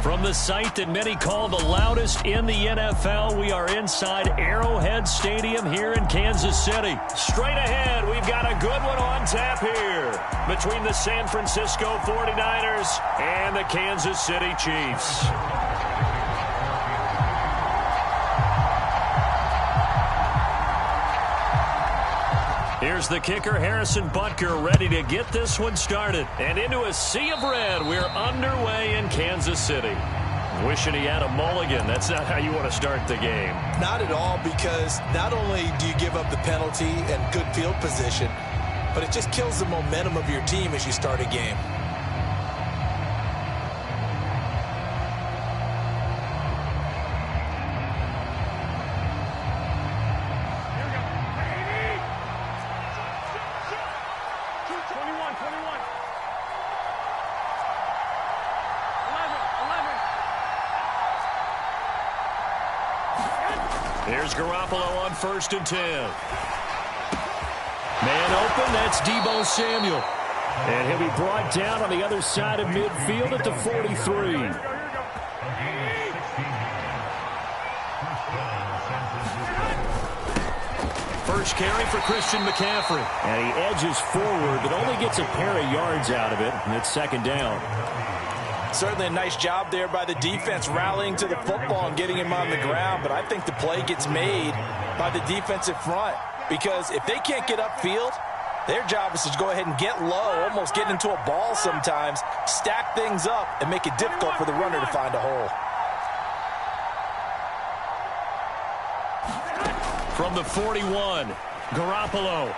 From the site that many call the loudest in the NFL, we are inside Arrowhead Stadium here in Kansas City. Straight ahead, we've got a good one on tap here between the San Francisco 49ers and the Kansas City Chiefs. Here's the kicker, Harrison Butker, ready to get this one started. And into a sea of red, we're underway in Kansas City. Wishing he had a mulligan. That's not how you want to start the game. Not at all, because not only do you give up the penalty and good field position, but it just kills the momentum of your team as you start a game. Here's Garoppolo on 1st and 10. Man open, that's Deebo Samuel. And he'll be brought down on the other side of midfield at the 43. First carry for Christian McCaffrey. And he edges forward, but only gets a pair of yards out of it, and it's 2nd down. Certainly a nice job there by the defense rallying to the football and getting him on the ground, but I think the play gets made by the defensive front, because if they can't get upfield, their job is to go ahead and get low, almost get into a ball sometimes, stack things up, and make it difficult for the runner to find a hole. From the 41, Garoppolo.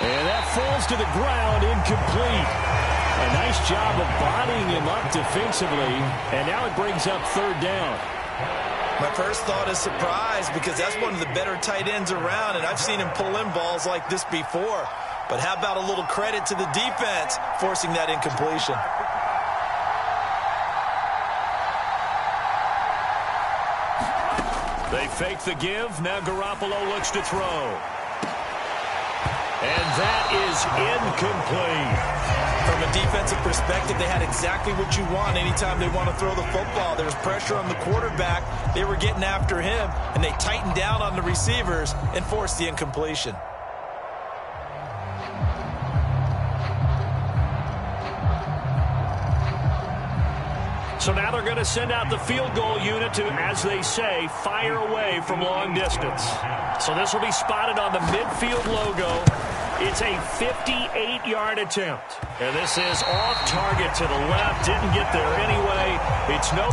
And that falls to the ground, incomplete. A nice job of bodying him up defensively, and now it brings up 3rd down. My first thought is surprise, because that's one of the better tight ends around, and I've seen him pull in balls like this before. But how about a little credit to the defense forcing that incompletion? They fake the give. Now Garoppolo looks to throw. And that is incomplete. From a defensive perspective, they had exactly what you want anytime they want to throw the football. There was pressure on the quarterback. They were getting after him, and they tightened down on the receivers and forced the incompletion. So now they're going to send out the field goal unit to, as they say, fire away from long distance. So this will be spotted on the midfield logo. It's a 58-yard attempt. And this is off target to the left. Didn't get there anyway. It's no...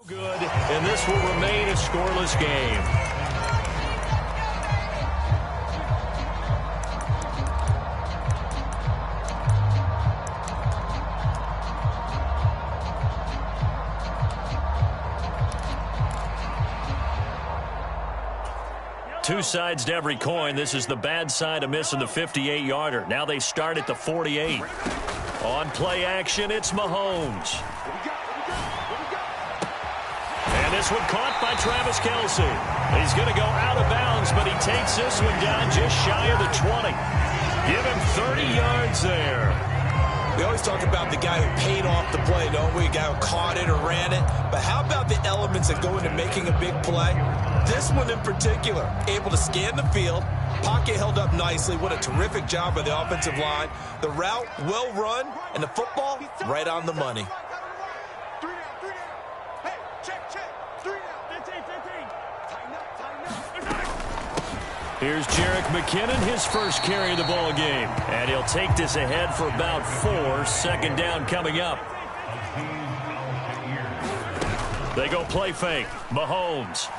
Good, and this will remain a scoreless game. two sides to every coin. This is the bad side of missing the 58-yarder. Now they start at the 48. On play action, it's Mahomes. And this one caught by Travis Kelce. He's going to go out of bounds, but he takes this one down just shy of the 20. Give him 30 yards there. We always talk about the guy who paid off the play, don't we? A guy who caught it or ran it. But how about the elements that go into making a big play? This one in particular, able to scan the field. Pocket held up nicely. What a terrific job by the offensive line. The route, well run, and the football, right on the money. Here's Jerick McKinnon, his first carry of the ball game. And he'll take this ahead for about 4. Second down coming up. They go play fake. Mahomes.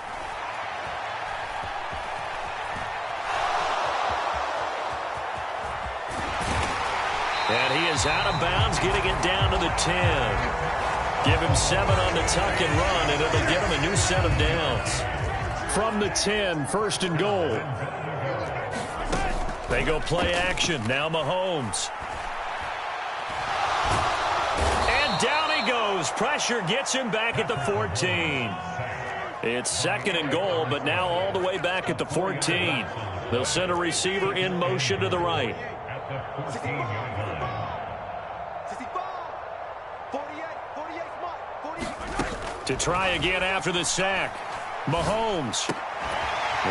And he is out of bounds, getting it down to the 10. Give him 7 on the tuck and run, and it'll give him a new set of downs. From the 10, first and goal. They go play action. Now Mahomes. And down he goes. Pressure gets him back at the 14. It's second and goal, but now all the way back at the 14. They'll send a receiver in motion to the right. To try again after the sack. Mahomes.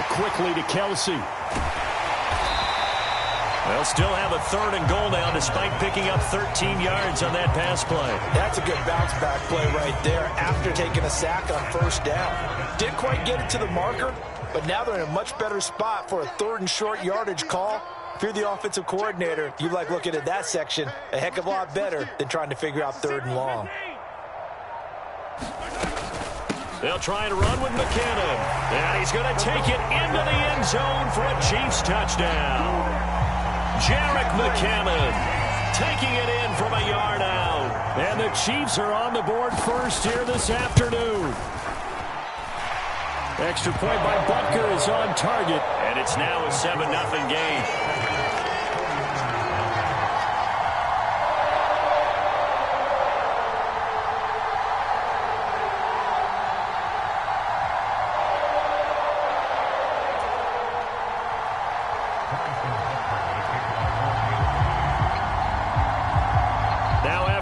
Quickly to Kelce. They'll still have a third and goal now despite picking up 13 yards on that pass play. That's a good bounce back play right there after taking a sack on first down. Didn't quite get it to the marker, but now they're in a much better spot for a third and short yardage call. If you're the offensive coordinator, you like looking at that section a heck of a lot better than trying to figure out third and long. They'll try to run with McKinnon. And he's going to take it into the end zone for a Chiefs touchdown. Jerick McKinnon taking it in from a yard out. And the Chiefs are on the board first here this afternoon. Extra point by Butker is on target. And it's now a 7-0 game.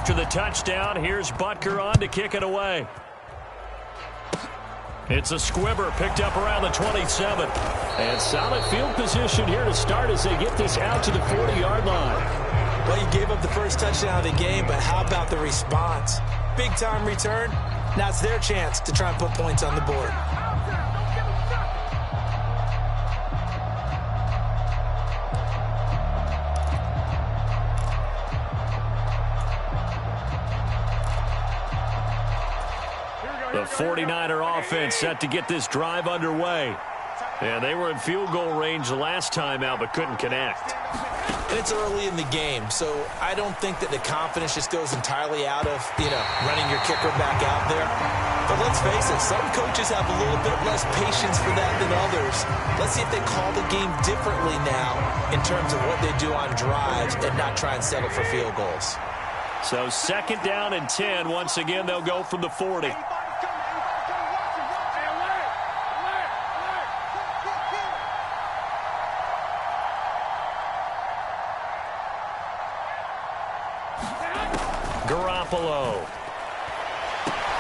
After the touchdown, here's Butker on to kick it away. It's a squibber picked up around the 27. And solid field position here to start as they get this out to the 40-yard line. Well, you gave up the first touchdown of the game, but how about the response? Big-time return. Now it's their chance to try and put points on the board. The 49er offense set to get this drive underway. And they were in field goal range the last time out, but couldn't connect. And it's early in the game, so I don't think that the confidence just goes entirely out of, running your kicker back out there. But let's face it, some coaches have a little bit less patience for that than others. Let's see if they call the game differently now in terms of what they do on drives and not try and settle for field goals. So second down and 10. Once again, they'll go from the 40. Garoppolo.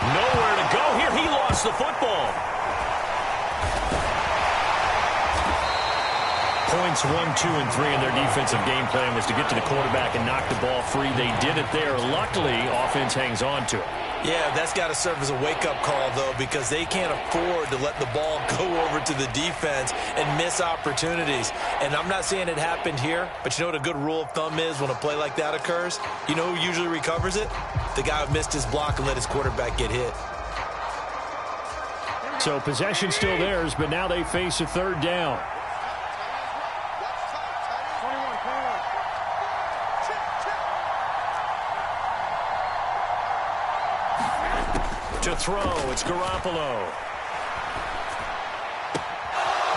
Nowhere to go here. He lost the football. Points 1, 2, and 3 in their defensive game plan was to get to the quarterback and knock the ball free. They did it there. Luckily, offense hangs on to it. Yeah, that's got to serve as a wake-up call, though, because they can't afford to let the ball go over to the defense and miss opportunities. And I'm not saying it happened here, but you know what a good rule of thumb is when a play like that occurs? You know who usually recovers it? The guy who missed his block and let his quarterback get hit. So possession still theirs, but now they face a third down. To throw, it's Garoppolo.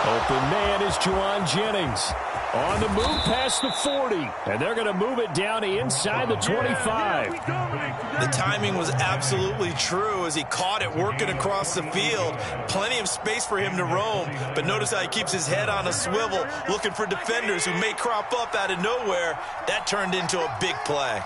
Open man is Juwan Jennings. On the move past the 40. And they're going to move it down inside the 25. The timing was absolutely true as he caught it working across the field. Plenty of space for him to roam. But notice how he keeps his head on a swivel, looking for defenders who may crop up out of nowhere. That turned into a big play.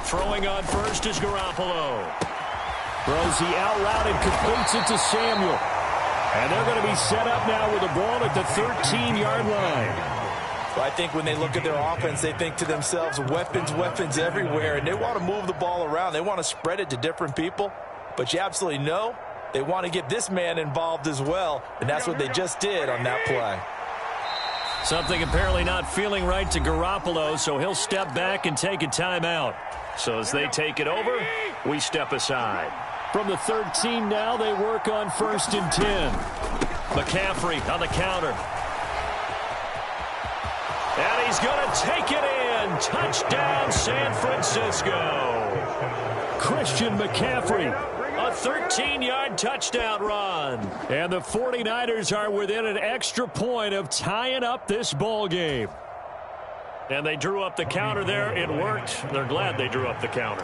Throwing on first is Garoppolo. Throws the out route and completes it to Samuel. And they're going to be set up now with the ball at the 13-yard line. Well, I think when they look at their offense, they think to themselves, weapons, weapons everywhere. And they want to move the ball around. They want to spread it to different people. But you absolutely know they want to get this man involved as well. And that's what they just did on that play. Something apparently not feeling right to Garoppolo, so he'll step back and take a timeout. So as they take it over, we step aside. From the 13 now, they work on 1st and 10. McCaffrey on the counter. And he's going to take it in. Touchdown, San Francisco. Christian McCaffrey, a 13-yard touchdown run. And the 49ers are within an extra point of tying up this ball game. And they drew up the counter there. It worked. They're glad they drew up the counter.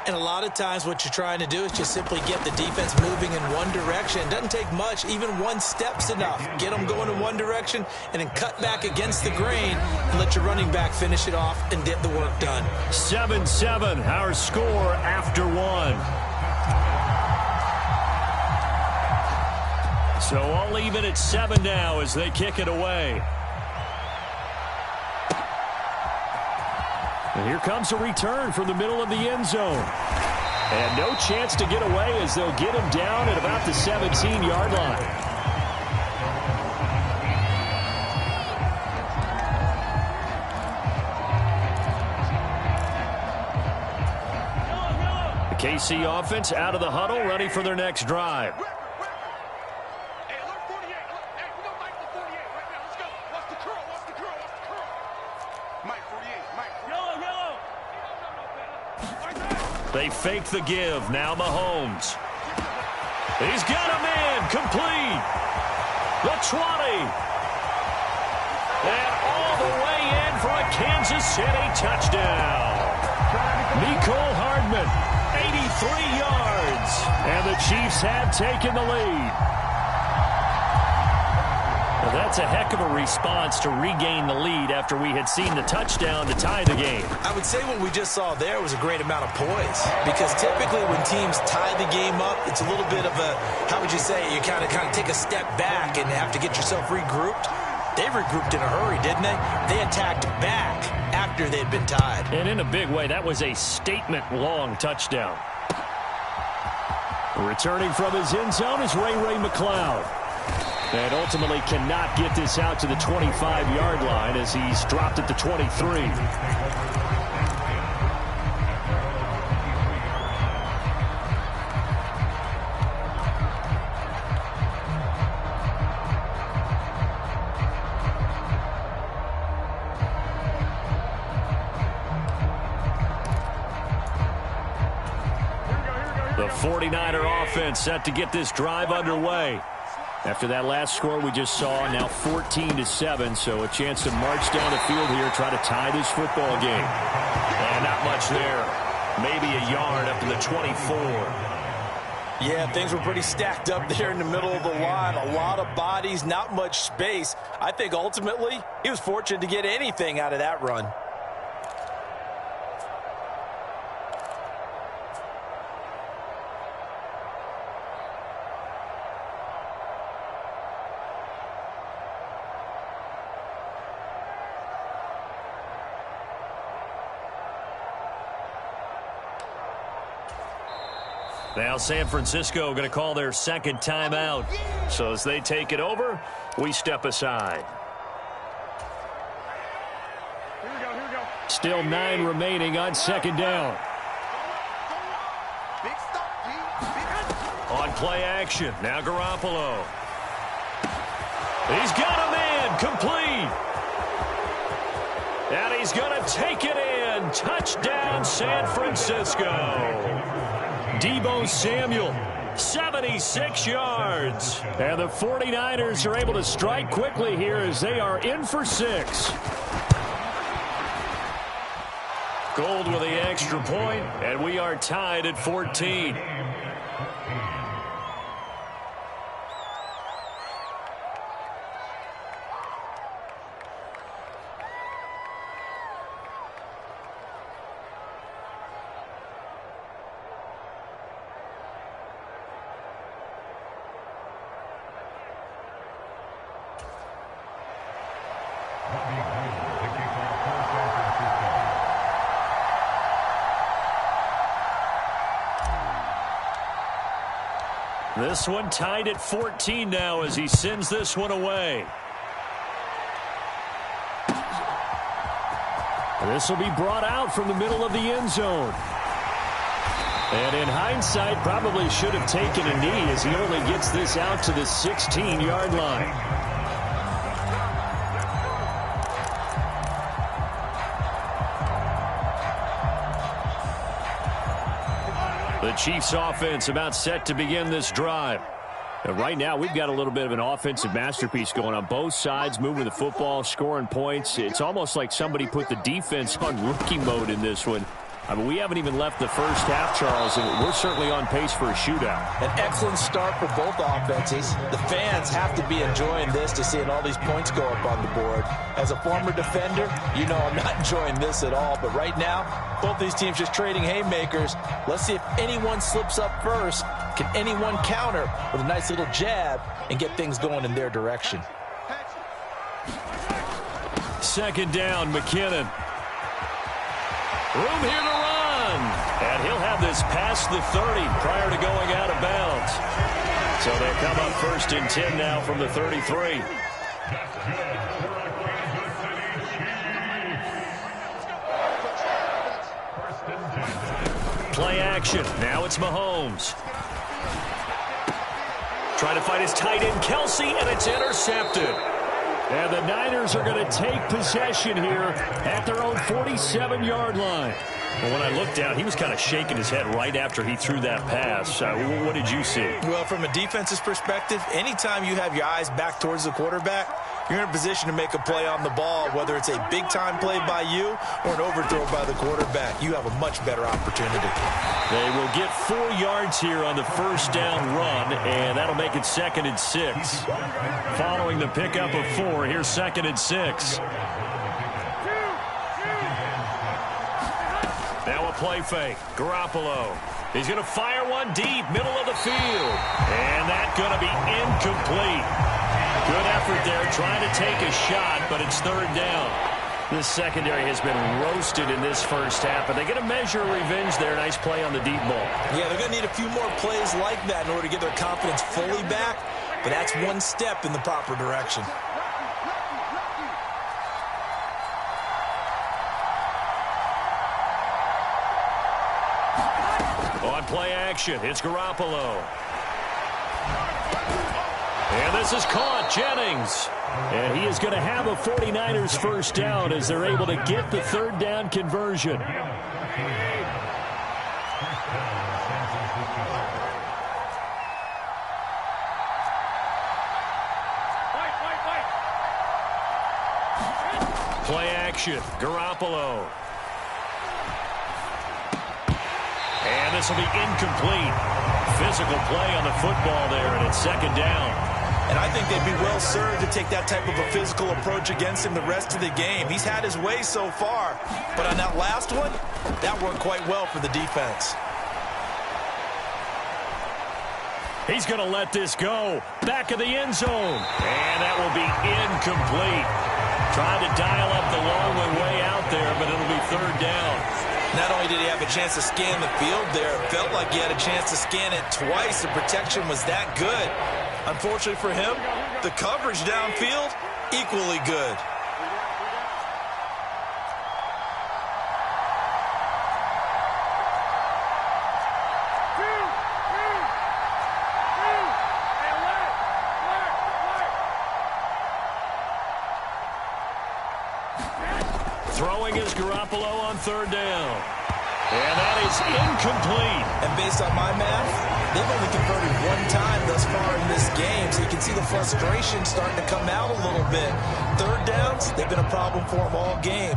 And a lot of times what you're trying to do is just simply get the defense moving in one direction. It doesn't take much. Even one step's enough. Get them going in one direction and then cut back against the grain and let your running back finish it off and get the work done. 7-7, our score after one. So all even at 7 now as they kick it away. And here comes a return from the middle of the end zone. And no chance to get away as they'll get him down at about the 17-yard line. The KC offense out of the huddle, ready for their next drive. They fake the give. Now Mahomes. He's got a man. Complete. The 20. And all the way in for a Kansas City touchdown. Mecole Hardman, 83 yards. And the Chiefs had taken the lead. Well, that's a heck of a response to regain the lead after we had seen the touchdown to tie the game. I would say what we just saw there was a great amount of poise, because typically when teams tie the game up, it's a little bit of a, how would you say, you kind of take a step back and have to get yourself regrouped. They regrouped in a hurry, didn't they? They attacked back after they'd been tied. And in a big way, that was a statement-long touchdown. Returning from his end zone is Ray McCloud. And ultimately cannot get this out to the 25-yard line as he's dropped at the 23. The 49er offense set to get this drive underway. After that last score we just saw, now 14-7, so a chance to march down the field here, try to tie this football game. And not much there. Maybe a yard up to the 24. Yeah, things were pretty stacked up there in the middle of the line. A lot of bodies, not much space. I think ultimately he was fortunate to get anything out of that run. Now San Francisco going to call their second timeout. So as they take it over, we step aside. Here we go. Still 9 remaining on second down. Big stop, On play action, now Garoppolo. He's got a man, complete. And he's going to take it in. Touchdown, San Francisco. Deebo Samuel, 76 yards. And the 49ers are able to strike quickly here as they are in for 6. Gold with the extra point, and we are tied at 14. This one tied at 14 now as he sends this one away. This will be brought out from the middle of the end zone. And in hindsight, probably should have taken a knee as he only gets this out to the 16-yard line. The Chiefs offense about set to begin this drive. And right now, we've got a little bit of an offensive masterpiece going on both sides, moving the football, scoring points. It's almost like somebody put the defense on rookie mode in this one. I mean, we haven't even left the first half, Charles, and we're certainly on pace for a shootout. An excellent start for both offenses. The fans have to be enjoying this to seeing all these points go up on the board. As a former defender, you know I'm not enjoying this at all. But right now, both these teams just trading haymakers. Let's see if anyone slips up first. Can anyone counter with a nice little jab and get things going in their direction? Second down, McKinnon. Room here to run. And he'll have this past the 30 prior to going out of bounds. So they'll come up first and 10 now from the 33. Play action. Now it's Mahomes. Trying to find his tight end, Kelsey, and it's intercepted. And the Niners are going to take possession here at their own 47-yard line. Well, when I looked down, he was kind of shaking his head right after he threw that pass. What did you see? Well, from a defense's perspective, anytime you have your eyes back towards the quarterback, you're in a position to make a play on the ball, whether it's a big-time play by you or an overthrow by the quarterback. You have a much better opportunity. They will get 4 yards here on the first down run, and that'll make it 2nd and 6. Following the pickup of 4, here's 2nd and 6. Now a play fake. Garoppolo. He's going to fire one deep, middle of the field. And that's going to be incomplete. Good effort there, trying to take a shot, but it's 3rd down. This secondary has been roasted in this first half, but they get a measure of revenge there. Nice play on the deep ball. Yeah, they're going to need a few more plays like that in order to get their confidence fully back, but that's one step in the proper direction. On play action, it's Garoppolo. And this is caught, Jennings. And he is going to have a 49ers first down as they're able to get the 3rd down conversion. Play action, Garoppolo. And this will be incomplete. Physical play on the football there, and it's 2nd down. And I think they'd be well served to take that type of a physical approach against him the rest of the game. He's had his way so far, but on that last one, that worked quite well for the defense. He's going to let this go. Back of the end zone. And that will be incomplete. Trying to dial up the long way out there, but it'll be 3rd down. Not only did he have a chance to scan the field there, it felt like he had a chance to scan it twice. The protection was that good. Unfortunately for him, the coverage downfield, equally good. Throwing is Garoppolo on third down. And that is incomplete. And based on my math, they've only converted one time thus far in this game, so you can see the frustration starting to come out a little bit. Third downs, they've been a problem for them all game.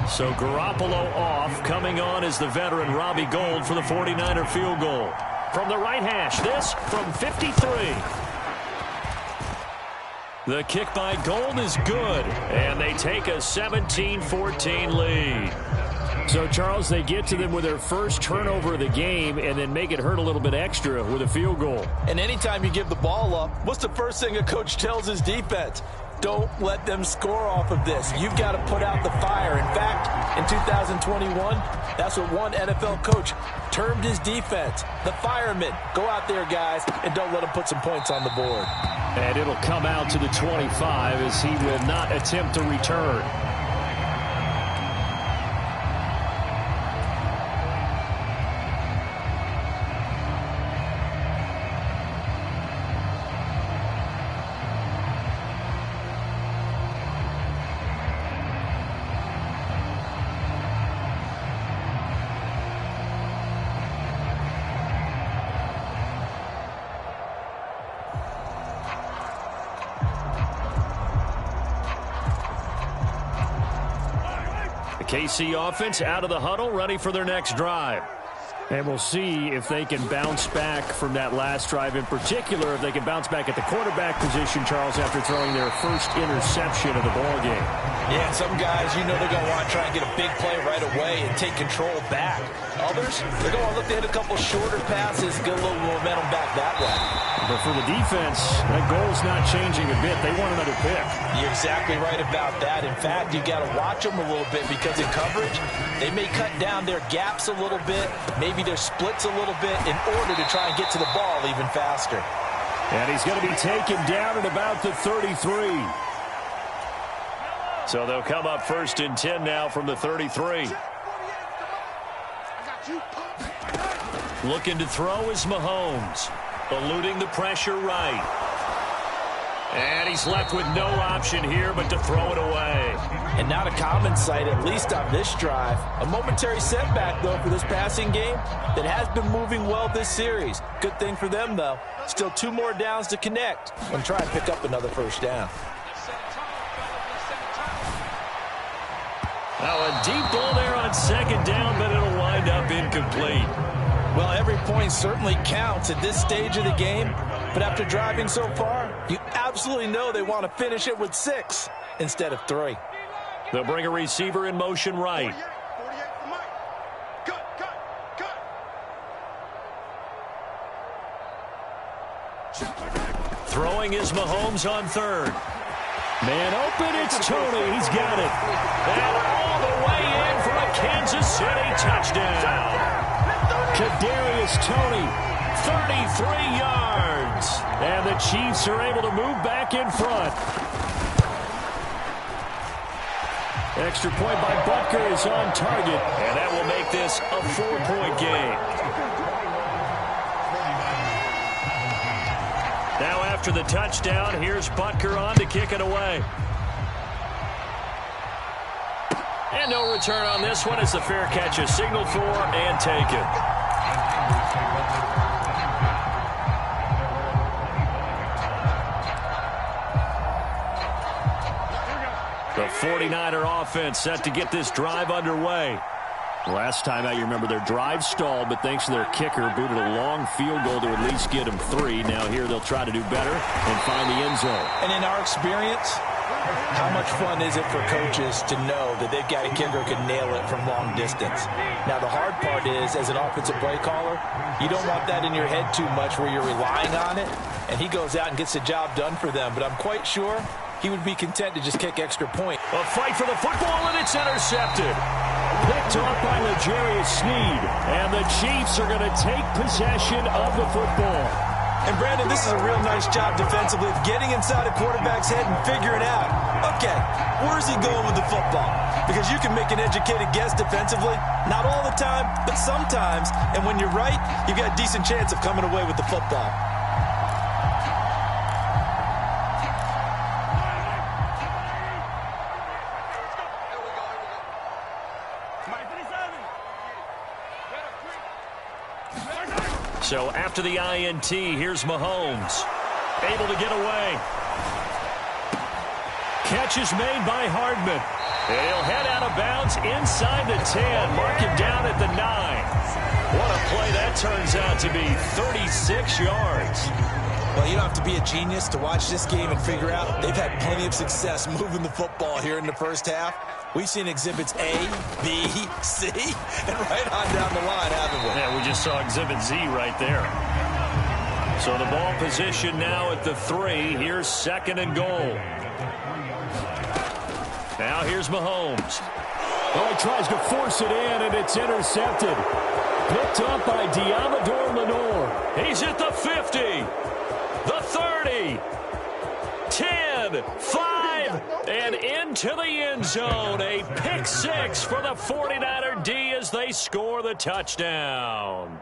So Garoppolo off. Coming on is the veteran Robbie Gould for the 49er field goal. From the right hash, this from 53. The kick by Gould is good, and they take a 17-14 lead. So, Charles, they get to them with their first turnover of the game and then make it hurt a little bit extra with a field goal. And anytime you give the ball up, what's the first thing a coach tells his defense? Don't let them score off of this. You've got to put out the fire. In fact, in 2021, that's what one NFL coach termed his defense, the firemen. Go out there, guys, and don't let them put some points on the board. And it'll come out to the 25 as he will not attempt to return. KC offense out of the huddle, ready for their next drive. And we'll see if they can bounce back from that last drive, in particular if they can bounce back at the quarterback position, Charles, after throwing their first interception of the ball game. Yeah, some guys, you know they're going to want to try and get a big play right away and take control back. Others, they're going to look to hit a couple shorter passes, get a little momentum back that way. But for the defense, that goal's not changing a bit. They want another pick. You're exactly right about that. In fact, you got to watch them a little bit because in coverage, they may cut down their gaps a little bit, maybe their splits a little bit in order to try and get to the ball even faster. And he's going to be taken down at about the 33. So they'll come up first and 10 now from the 33. Looking to throw is Mahomes. Eluding the pressure right. And he's left with no option here but to throw it away. And not a common sight, at least on this drive. A momentary setback, though, for this passing game that has been moving well this series. Good thing for them, though. Still 2 more downs to connect and try and pick up another first down. Now a deep ball there on second down, but it'll wind up incomplete. Well, every point certainly counts at this stage of the game, but after driving so far, you absolutely know they want to finish it with 6 instead of 3. They'll bring a receiver in motion right. Throwing is Mahomes on third. Man open, it's Tony. He's got it. And all the way in for a Kansas City touchdown. Kadarius Toney, 33 yards. And the Chiefs are able to move back in front. Extra point by Butker is on target. And that will make this a 4-point game. Now after the touchdown, here's Butker on to kick it away. And no return on this one as the fair catch is signaled for and taken. The 49er offense set to get this drive underway. Last time out, you remember their drive stalled, but thanks to their kicker, booted a long field goal to at least get them 3. Now here they'll try to do better and find the end zone. And in our experience, how much fun is it for coaches to know that they've got a kicker who can nail it from long distance? Now the hard part is, as an offensive play caller, you don't want that in your head too much where you're relying on it, and he goes out and gets the job done for them. But I'm quite sure he would be content to just kick extra point. A fight for the football, and it's intercepted. Picked off by L'Jarius Sneed. And the Chiefs are going to take possession of the football. And, Brandon, this is a real nice job defensively of getting inside a quarterback's head and figuring out, okay, Where's he going with the football? Because you can make an educated guess defensively. Not all the time, but sometimes. And when you're right, you've got a decent chance of coming away with the football. So after the INT, here's Mahomes. Able to get away. Catch is made by Hardman. And he'll head out of bounds inside the 10. Mark him down at the 9. What a play that turns out to be. 36 yards. Well, you don't have to be a genius to watch this game and figure out they've had plenty of success moving the football here in the first half. We've seen exhibits A, B, C, and right on down the line, haven't we? Yeah, we just saw exhibit Z right there. So the ball position now at the 3. Here's 2nd and goal. Now here's Mahomes. Oh, he tries to force it in, and it's intercepted. Picked up by Diamador Lenore. He's at the 50. The 30. 10, 5, and into the end zone. A pick 6 for the 49er D as they score the touchdown.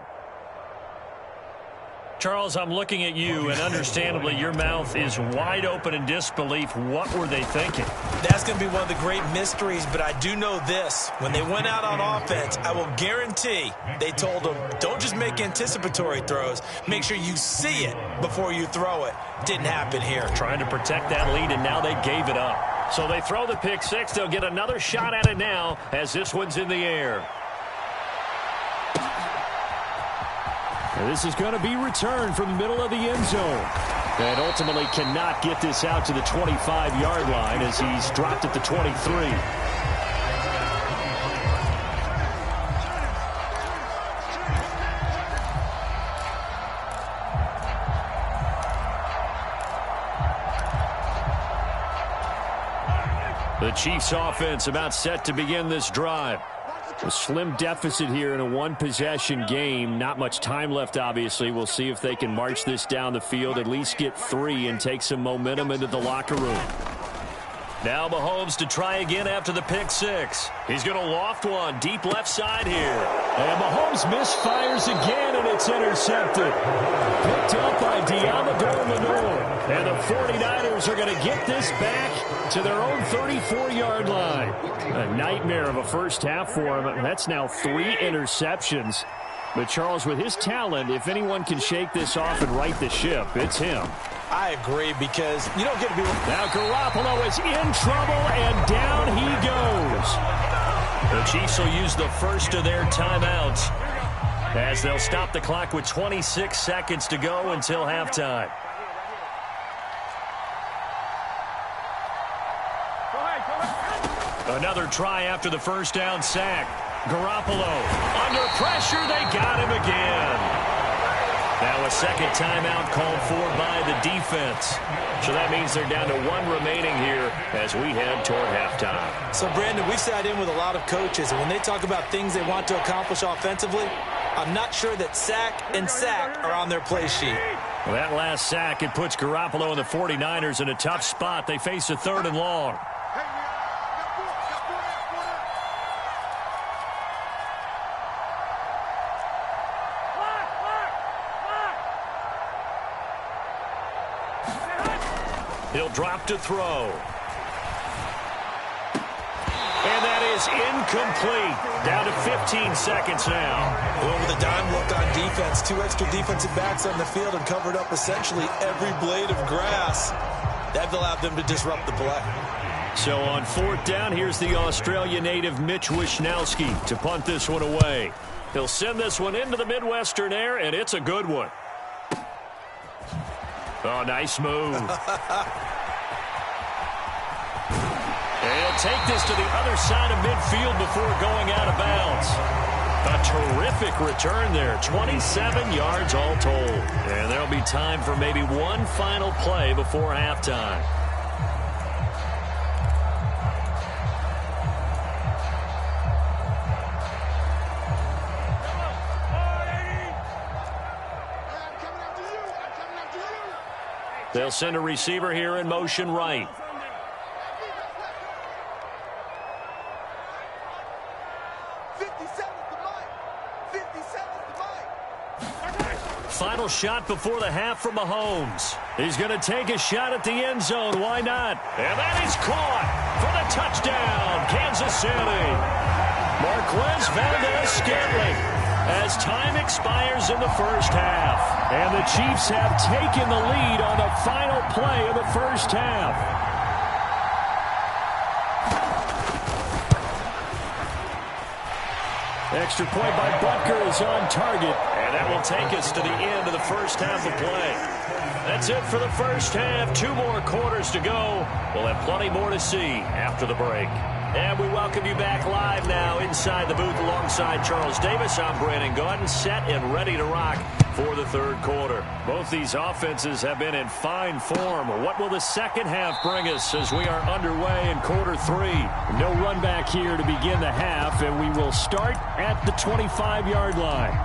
Charles, I'm looking at you, and understandably, your mouth is wide open in disbelief. What were they thinking? That's going to be one of the great mysteries, but I do know this. When they went out on offense, I will guarantee they told them, don't just make anticipatory throws. Make sure you see it before you throw it. Didn't happen here. Trying to protect that lead, and now they gave it up. So they throw the pick 6. They'll get another shot at it now as this one's in the air. And this is going to be returned from the middle of the end zone. And ultimately cannot get this out to the 25-yard line as he's dropped at the 23. The Chiefs offense about set to begin this drive. A slim deficit here in a one-possession game. Not much time left, obviously. We'll see if they can march this down the field, at least get 3, and take some momentum into the locker room. Now Mahomes to try again after the pick 6. He's going to loft one deep left side here. And Mahomes misfires again, and it's intercepted. Picked up by Diamador Lenore. And the 49ers are going to get this back to their own 34-yard line. A nightmare of a first half for him. That's now 3 interceptions. But Charles, with his talent, if anyone can shake this off and right the ship, it's him. I agree, because you don't get to be... Now Garoppolo is in trouble, and down he goes. The Chiefs will use the first of their timeouts as they'll stop the clock with 26 seconds to go until halftime. Another try after the first down sack. Garoppolo under pressure. They got him again. Now a second timeout called for by the defense. So that means they're down to 1 remaining here as we head toward halftime. So, Brandon, we've sat in with a lot of coaches, and when they talk about things they want to accomplish offensively, I'm not sure that sack and sack are on their play sheet. Well, that last sack, it puts Garoppolo and the 49ers in a tough spot. They face a 3rd and long. He'll drop to throw. And that is incomplete. Down to 15 seconds now. Well, with a dime look on defense, 2 extra defensive backs on the field and covered up essentially every blade of grass. That allowed them to disrupt the play. So on 4th down, here's the Australia native Mitch Wishnowsky to punt this one away. He'll send this one into the Midwestern air, and it's a good one. Oh, nice move. And he'll take this to the other side of midfield before going out of bounds. A terrific return there. 27 yards all told. And there'll be time for maybe one final play before halftime. They'll send a receiver here in motion right. Final shot before the half from Mahomes. He's going to take a shot at the end zone. Why not? And that is caught for the touchdown, Kansas City. Marquez Valdes-Scantling as time expires in the first half. And the Chiefs have taken the lead on the final play of the first half. Extra point by Butker is on target. And that will take us to the end of the first half of play. That's it for the first half. 2 more quarters to go. We'll have plenty more to see after the break. And we welcome you back live now inside the booth alongside Charles Davis. I'm Brandon Gaudin, set and ready to rock for the third quarter. Both these offenses have been in fine form. What will the second half bring us as we are underway in quarter 3? No run back here to begin the half, and we will start at the 25-yard line.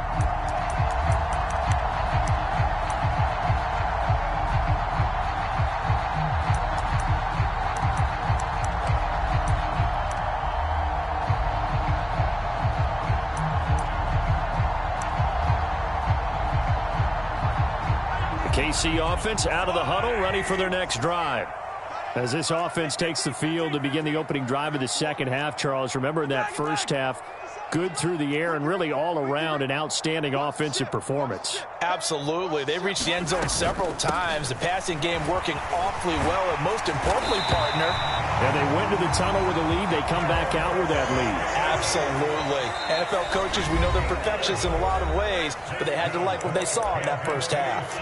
KC offense out of the huddle, ready for their next drive. As this offense takes the field to begin the opening drive of the second half, Charles, remember in that first half, good through the air and really all around an outstanding offensive performance. Absolutely. They reached the end zone several times. The passing game working awfully well, and most importantly, partner. And they went to the tunnel with a lead. They come back out with that lead. Absolutely. NFL coaches, we know they're perfectionists in a lot of ways, but they had to like what they saw in that first half.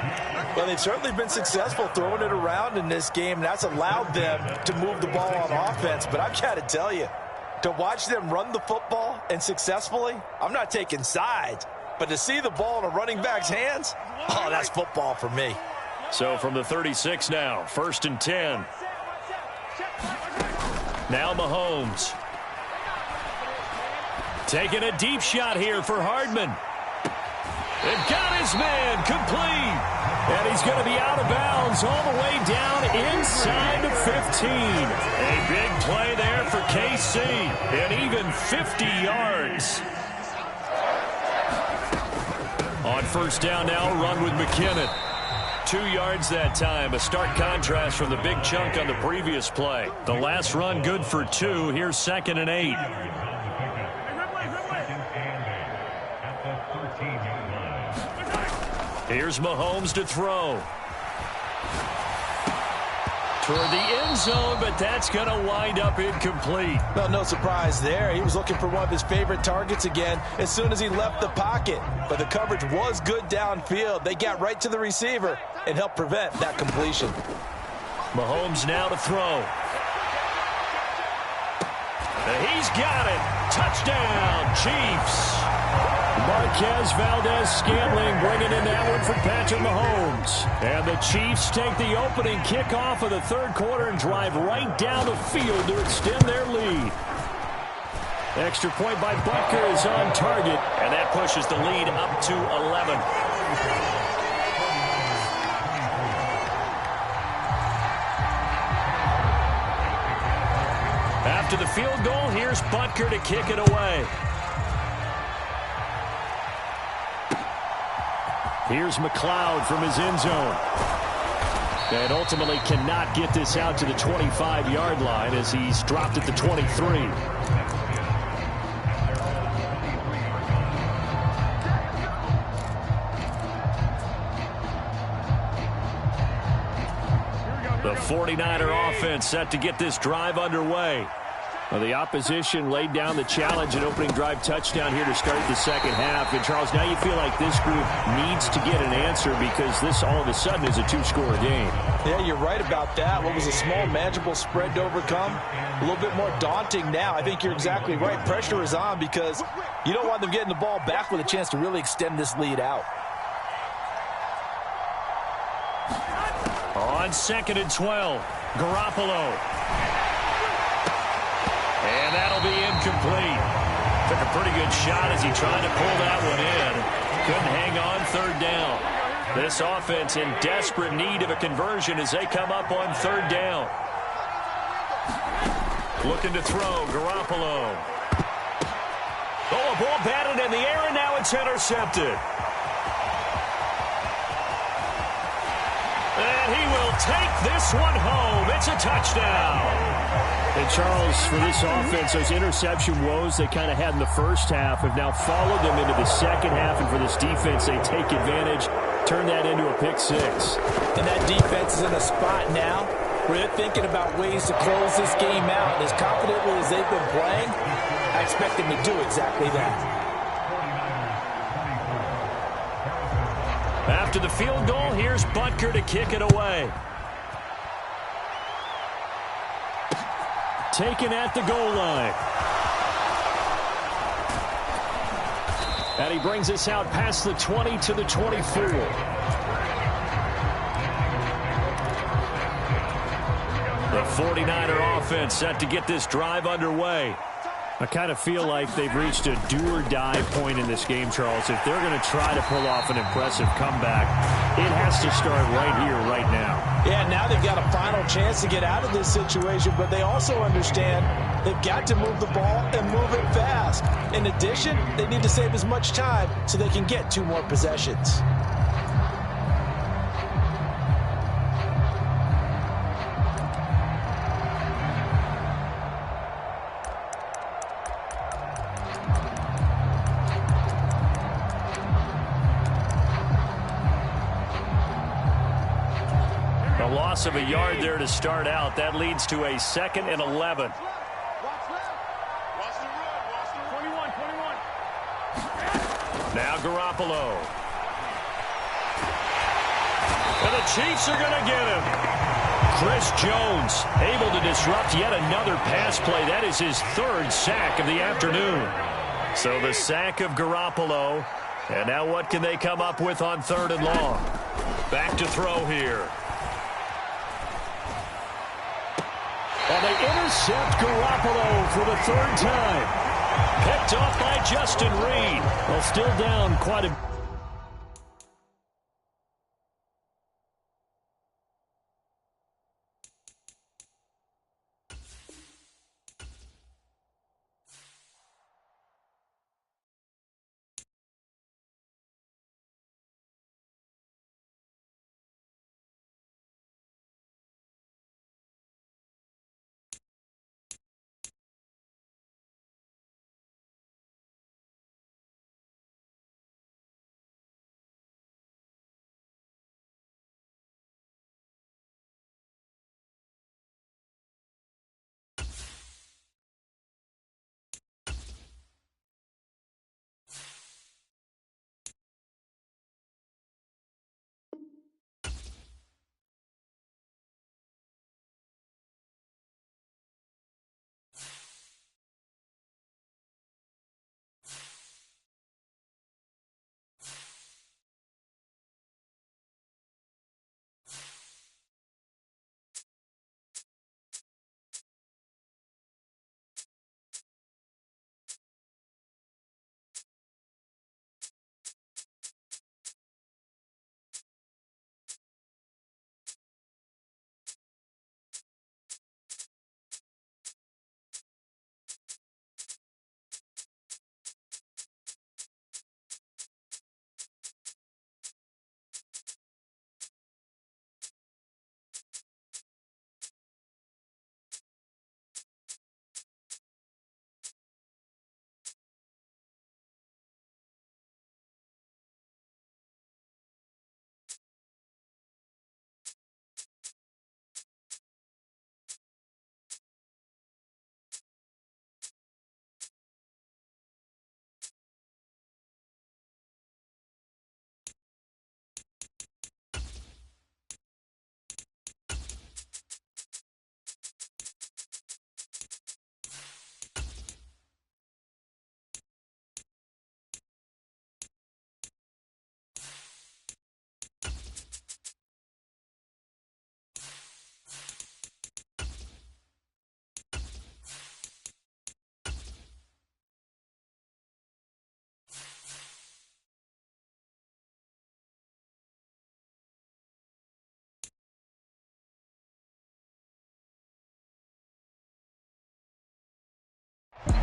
Well, they've certainly been successful throwing it around in this game. That's allowed them to move the ball on offense, but I've got to tell you, to watch them run the football and successfully, I'm not taking sides, but to see the ball in a running back's hands, oh, that's football for me. So from the 36 now, 1st and 10. Now Mahomes. Taking a deep shot here for Hardman. They've got his man complete. And he's going to be out of bounds all the way down inside the 15. A big play there for KC. And even 50 yards. On first down now, run with McKinnon. 2 yards that time. A stark contrast from the big chunk on the previous play. The last run good for 2. Here's 2nd and 8. Here's Mahomes to throw. Toward the end zone, but that's going to wind up incomplete. Well, no surprise there. He was looking for one of his favorite targets again as soon as he left the pocket. But the coverage was good downfield. They got right to the receiver and helped prevent that completion. Mahomes now to throw. And he's got it. Touchdown, Chiefs. Marquez Valdes-Scantling bringing in that one for Patrick Mahomes. And the Chiefs take the opening kickoff of the third quarter and drive right down the field to extend their lead. Extra point by Butker is on target, and that pushes the lead up to 11. After the field goal, here's Butker to kick it away. Here's McLeod from his end zone. And ultimately cannot get this out to the 25-yard line as he's dropped at the 23. The 49er offense set to get this drive underway. Well, the opposition laid down the challenge and opening drive touchdown here to start the second half. And, Charles, now you feel like this group needs to get an answer because this all of a sudden is a 2-score game. Yeah, you're right about that. What was a small, manageable spread to overcome? A little bit more daunting now. I think you're exactly right. Pressure is on because you don't want them getting the ball back with a chance to really extend this lead out. On 2nd and 12, Garoppolo. And that'll be incomplete. Took a pretty good shot as he tried to pull that one in. Couldn't hang on 3rd down. This offense in desperate need of a conversion as they come up on 3rd down. Looking to throw, Garoppolo. Oh, a ball batted in the air, and now it's intercepted. And he will take this one home. It's a touchdown. And, Charles, for this offense, those interception woes they kind of had in the first half have now followed them into the second half. And for this defense, they take advantage, turn that into a pick six. And that defense is in a spot now where they're thinking about ways to close this game out. And as confidently as they've been playing, I expect them to do exactly that. After the field goal, here's Butker to kick it away. Taken at the goal line. And he brings us out past the 20 to the 24. The 49er offense set to get this drive underway. I kind of feel like they've reached a do-or-die point in this game, Charles. If they're going to try to pull off an impressive comeback, it has to start right here, right now. Yeah, now they've got a final chance to get out of this situation, but they also understand they've got to move the ball and move it fast. In addition, they need to save as much time so they can get 2 more possessions. A loss of a yard there to start out. That leads to a 2nd and 11. Now Garoppolo. And the Chiefs are going to get him. Chris Jones able to disrupt yet another pass play. That is his 3rd sack of the afternoon. So the sack of Garoppolo. And now what can they come up with on 3rd and long? Back to throw here. And they intercept Garoppolo for the 3rd time. Picked off by Justin Reed. Well, still down quite a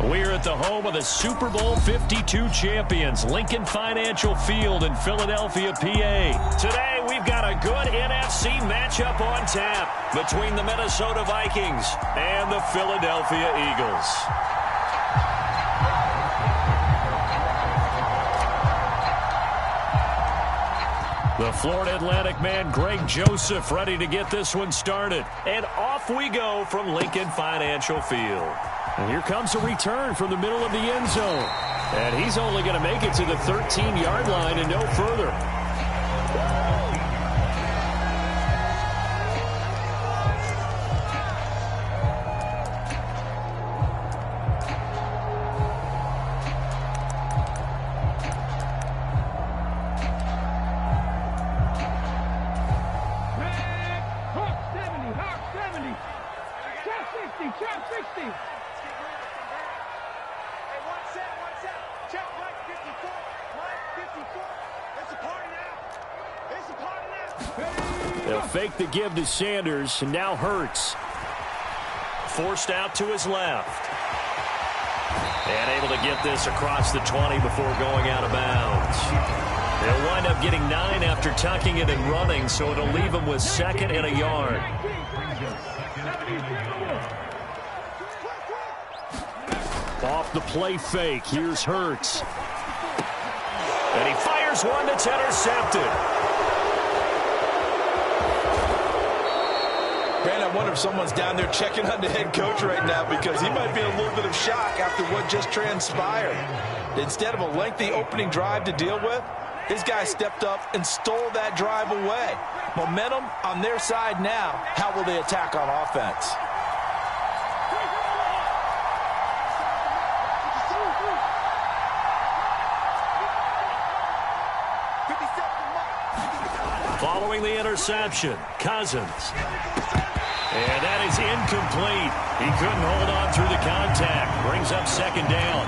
We're at the home of the Super Bowl 52 champions, Lincoln Financial Field in Philadelphia, PA. Today, we've got a good NFC matchup on tap between the Minnesota Vikings and the Philadelphia Eagles. The Florida Atlantic man, Greg Joseph, ready to get this one started. And off we go from Lincoln Financial Field. And here comes a return from the middle of the end zone. And he's only going to make it to the 13-yard line and no further. They'll fake the give to Sanders, and now Hurts. Forced out to his left. And able to get this across the 20 before going out of bounds. They'll wind up getting 9 after tucking it and running, so it'll leave them with 2nd and a yard. Off the play fake, here's Hurts. And he fires one that's intercepted. Brandon, I wonder if someone's down there checking on the head coach right now because he might be in a little bit of shock after what just transpired. Instead of a lengthy opening drive to deal with, his guy stepped up and stole that drive away. Momentum on their side now. How will they attack on offense? Following the interception, Cousins. And that is incomplete. He couldn't hold on through the contact. Brings up 2nd down.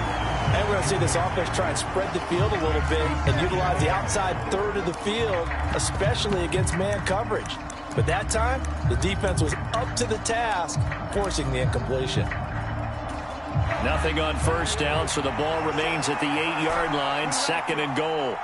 And we're going to see this offense try and spread the field a little bit and utilize the outside third of the field, especially against man coverage. But that time, the defense was up to the task, forcing the incompletion. Nothing on 1st down, so the ball remains at the 8-yard line, 2nd and goal.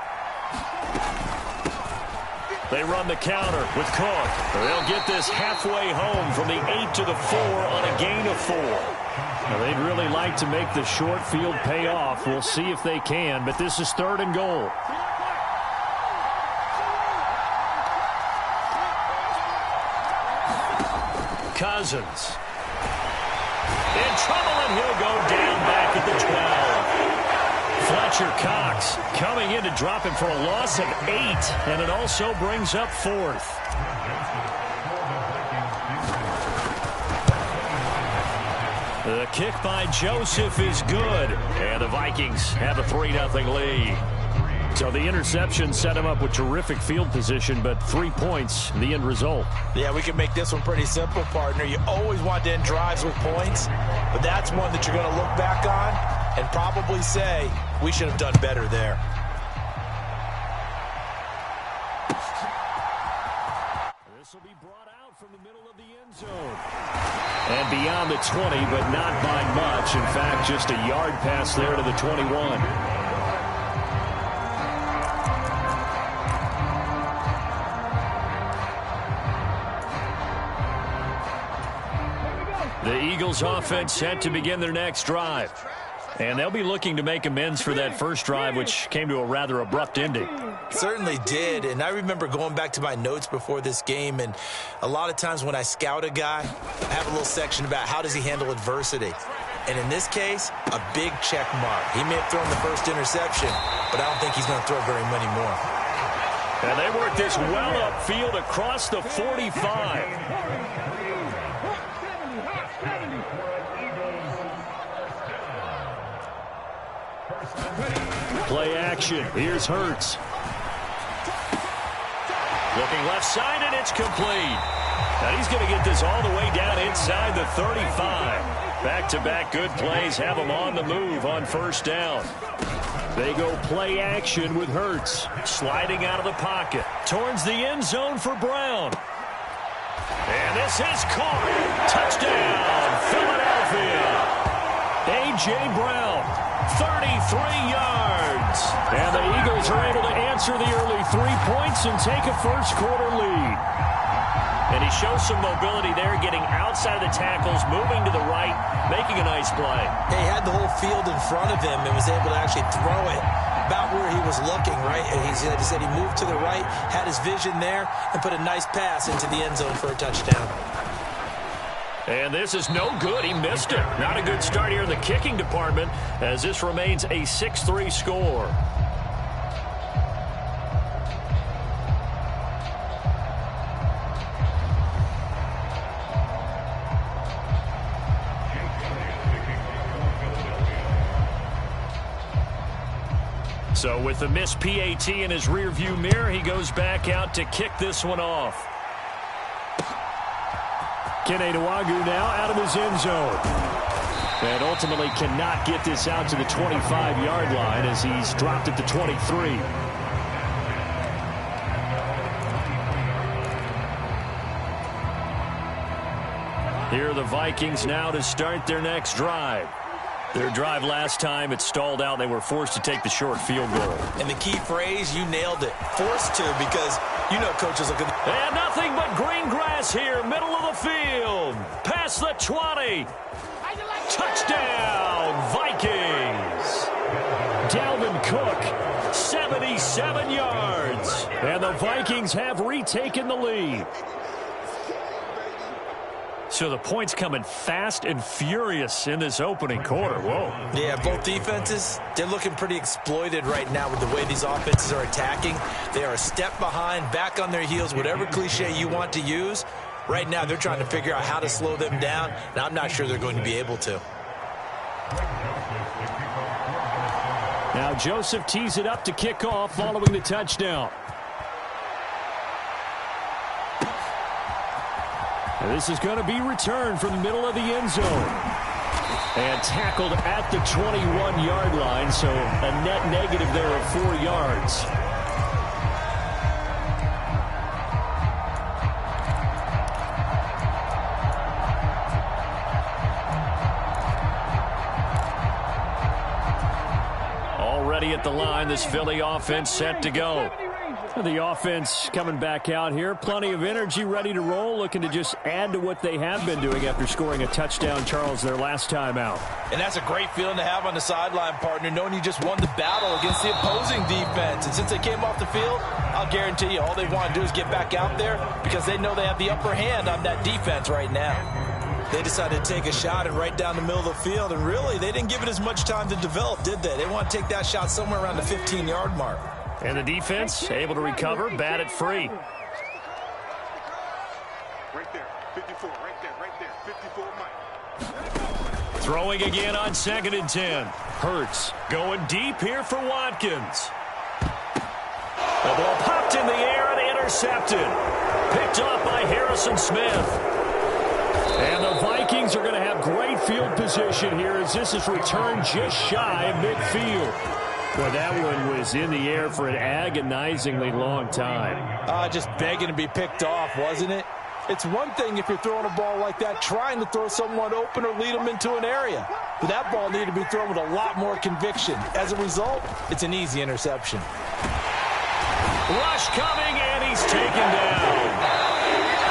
They run the counter with Cook. They'll get this halfway home from the 8 to the 4 on a gain of 4. Now, they'd really like to make the short field pay off. We'll see if they can, but this is 3rd and goal. Cousins. In trouble, and he'll go down back at the 12. Fletcher Cox coming in to drop him for a loss of 8, and it also brings up 4th. The kick by Joseph is good, and the Vikings have a 3-0 lead. So the interception set him up with terrific field position, but 3 points, the end result. Yeah, we can make this one pretty simple, partner. You always want to end drives with points, but that's one that you're going to look back on and probably say, we should have done better there. This will be brought out from the middle of the end zone. And beyond the 20, but not by much. In fact, just a yard pass there to the 21. The Eagles offense set to begin their next drive. And they'll be looking to make amends for that first drive, which came to a rather abrupt ending. Certainly did, and I remember going back to my notes before this game, and a lot of times when I scout a guy, I have a little section about how does he handle adversity. And in this case, a big check mark. He may have thrown the first interception, but I don't think he's going to throw very many more. And they work this well upfield across the 45. Play action. Here's Hurts. Looking left side, and it's complete. And he's going to get this all the way down inside the 35. Back-to-back good plays have him on the move on 1st down. They go play action with Hurts. Sliding out of the pocket. Towards the end zone for Brown. And this is caught. Touchdown, Philadelphia. A.J. Brown, 33 yards. And the Eagles are able to answer the early 3 points and take a first-quarter lead. And he shows some mobility there, getting outside of the tackles, moving to the right, making a nice play. He had the whole field in front of him and was able to actually throw it about where he was looking, right? And he said he moved to the right, had his vision there, and put a nice pass into the end zone for a touchdown. And this is no good. He missed it. Not a good start here in the kicking department as this remains a 6-3 score. So with the missed PAT in his rearview mirror, he goes back out to kick this one off. Kene Nwangwu now out of his end zone. And ultimately cannot get this out to the 25-yard line as he's dropped it to 23. Here are the Vikings now to start their next drive. Their drive last time, it stalled out. They were forced to take the short field goal. And the key phrase, you nailed it. Forced to, because you know coaches look at... And nothing but green grass here, middle of the field. Past the 20. Touchdown, Vikings. Dalvin Cook, 77 yards. And the Vikings have retaken the lead. So the points coming fast and furious in this opening quarter. Whoa. Yeah, both defenses, they're looking pretty exploited right now with the way these offenses are attacking. They are a step behind, back on their heels, whatever cliche you want to use. Right now, they're trying to figure out how to slow them down, and I'm not sure they're going to be able to. Now Joseph tees it up to kick off following the touchdown. And this is going to be returned from the middle of the end zone. And tackled at the 21-yard line, so a net negative there of 4 yards. Already at the line, this Philly offense set to go. The offense coming back out here. Plenty of energy, ready to roll, looking to just add to what they have been doing after scoring a touchdown, Charles, their last time out. And that's a great feeling to have on the sideline, partner, knowing you just won the battle against the opposing defense. And since they came off the field, I'll guarantee you all they want to do is get back out there because they know they have the upper hand on that defense right now. They decided to take a shot and right down the middle of the field, and really, they didn't give it as much time to develop, did they? They want to take that shot somewhere around the 15-yard mark. And the defense able to recover, bat it free. Right there, 54, right there, 54, Mike. Throwing again on 2nd and 10. Hurts going deep here for Watkins. The ball popped in the air and intercepted. Picked off by Harrison Smith. And the Vikings are going to have great field position here as this is returned just shy of midfield. Boy, that one was in the air for an agonizingly long time. Just begging to be picked off, wasn't it? It's one thing if you're throwing a ball like that, trying to throw someone open or lead them into an area. But that ball needed to be thrown with a lot more conviction. As a result, it's an easy interception. Rush coming, and he's taken down.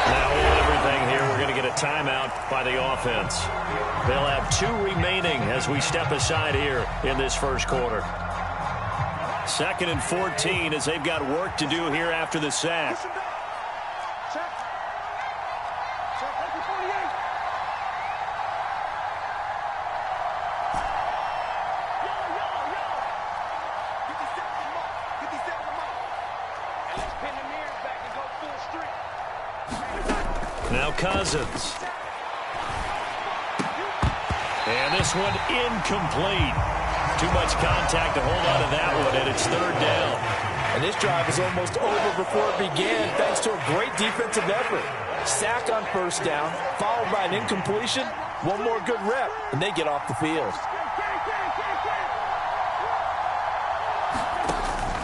Now, hold everything here. We're going to get a timeout by the offense. They'll have 2 remaining as we step aside here in this first quarter. 2nd and 14 as they've got work to do here after the sack. Now Cousins. And this one incomplete. Too much contact to hold on to that one, and it's 3rd down. And this drive is almost over before it began thanks to a great defensive effort. Sack on 1st down, followed by an incompletion, one more good rep, and they get off the field.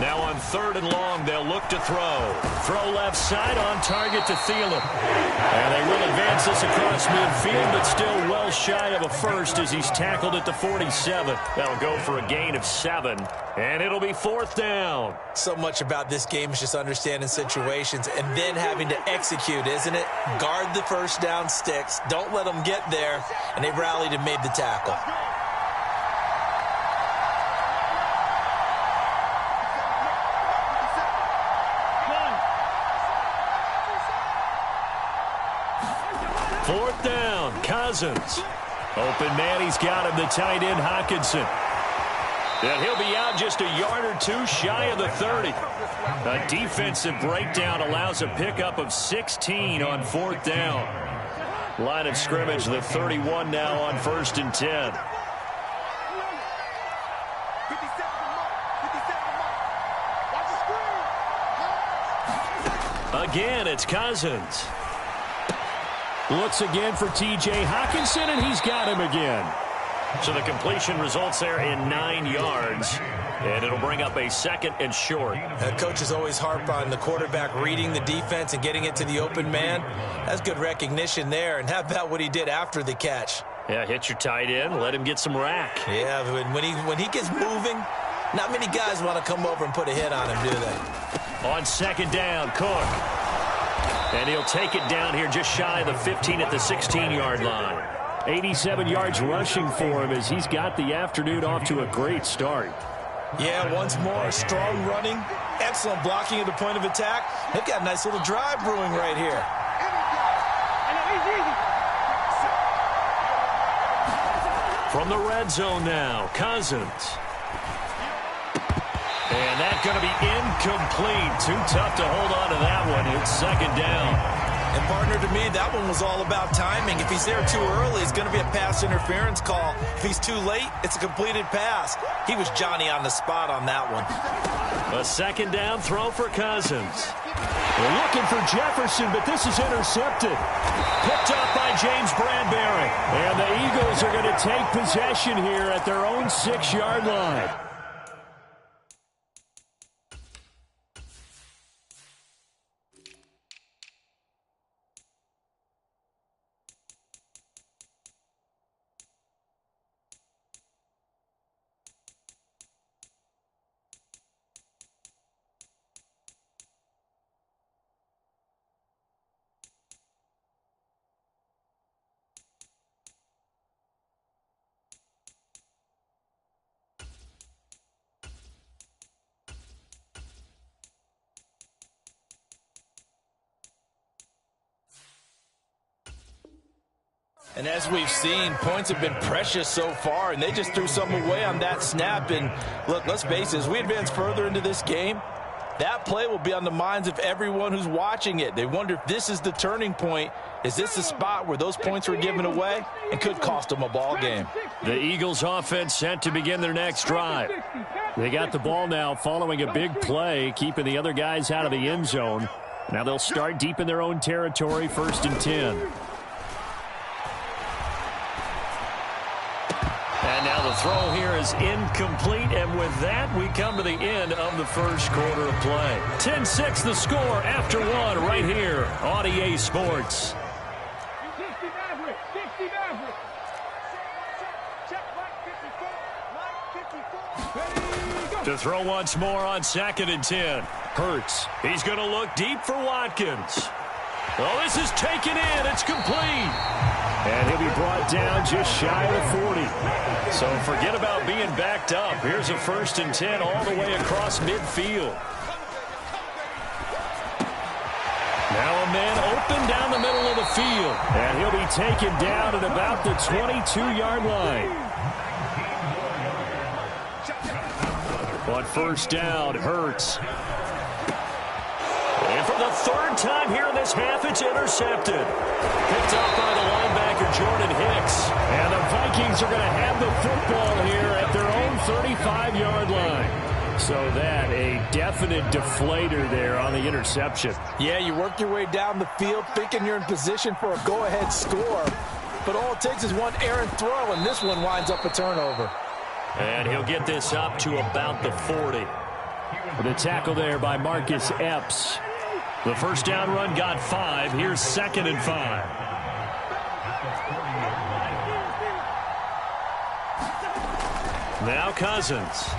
Now on 3rd and long, they'll look to throw. Throw left side on target to Thielen. And they will advance this across midfield, but still well shy of a first as he's tackled at the 47. That'll go for a gain of 7. And it'll be 4th down. So much about this game is just understanding situations and then having to execute, isn't it? Guard the first down sticks. Don't let them get there. And they rallied and made the tackle. Fourth down, Cousins. Open man, he's got him, the tight end, Hockenson. And he'll be out just a yard or two shy of the 30. A defensive breakdown allows a pickup of 16 on 4th down. Line of scrimmage, the 31 now on 1st and 10. Again, it's Cousins. Looks again for T.J. Hockenson, and he's got him again. So the completion results there in 9 yards, and it'll bring up a 2nd and short. Coaches always harp on the quarterback reading the defense and getting it to the open man. That's good recognition there. And how about what he did after the catch? Yeah, hit your tight end, let him get some rack. Yeah, when he gets moving, not many guys want to come over and put a hit on him, do they? On 2nd down, Cook. And he'll take it down here just shy of the 15 at the 16-yard line. 87 yards rushing for him as he's got the afternoon off to a great start. Yeah, once more, strong running, excellent blocking at the point of attack. They've got a nice little drive brewing right here. From the red zone now, Cousins. And that's going to be incomplete. Too tough to hold on to that one. It's 2nd down. And, partner, to me, that one was all about timing. If he's there too early, it's going to be a pass interference call. If he's too late, it's a completed pass. He was Johnny on the spot on that one. A 2nd down throw for Cousins. We're looking for Jefferson, but this is intercepted. Picked up by James Bradbury. And the Eagles are going to take possession here at their own 6-yard line. And as we've seen, points have been precious so far, and they just threw some away on that snap. And look, let's face it, as we advance further into this game, that play will be on the minds of everyone who's watching it. They wonder if this is the turning point. Is this the spot where those points were given away and could cost them a ball game? The Eagles offense set to begin their next drive. They got the ball now following a big play, keeping the other guys out of the end zone. Now they'll start deep in their own territory, 1st and 10. And now the throw here is incomplete, and with that, we come to the end of the first quarter of play. 10-6 the score after one right here on EA Sports. To throw once more on 2nd and 10. Hurts. He's going to look deep for Watkins. Oh, this is taken in. It's complete. And he'll be brought down just shy of the 40. So forget about being backed up. Here's a 1st and 10 all the way across midfield. Now a man open down the middle of the field. And he'll be taken down at about the 22-yard line. On 1st down, Hurts. And for the 3rd time here in this half, it's intercepted. Picked up by the linebacker, Jordan Hicks. And the Vikings are going to have the football here at their own 35-yard line. So that, a definite deflator there on the interception. Yeah, you work your way down the field thinking you're in position for a go-ahead score. But all it takes is one errant throw, and this one winds up a turnover. And he'll get this up to about the 40. The tackle there by Marcus Epps. The first down run got 5. Here's 2nd and 5. Now Cousins.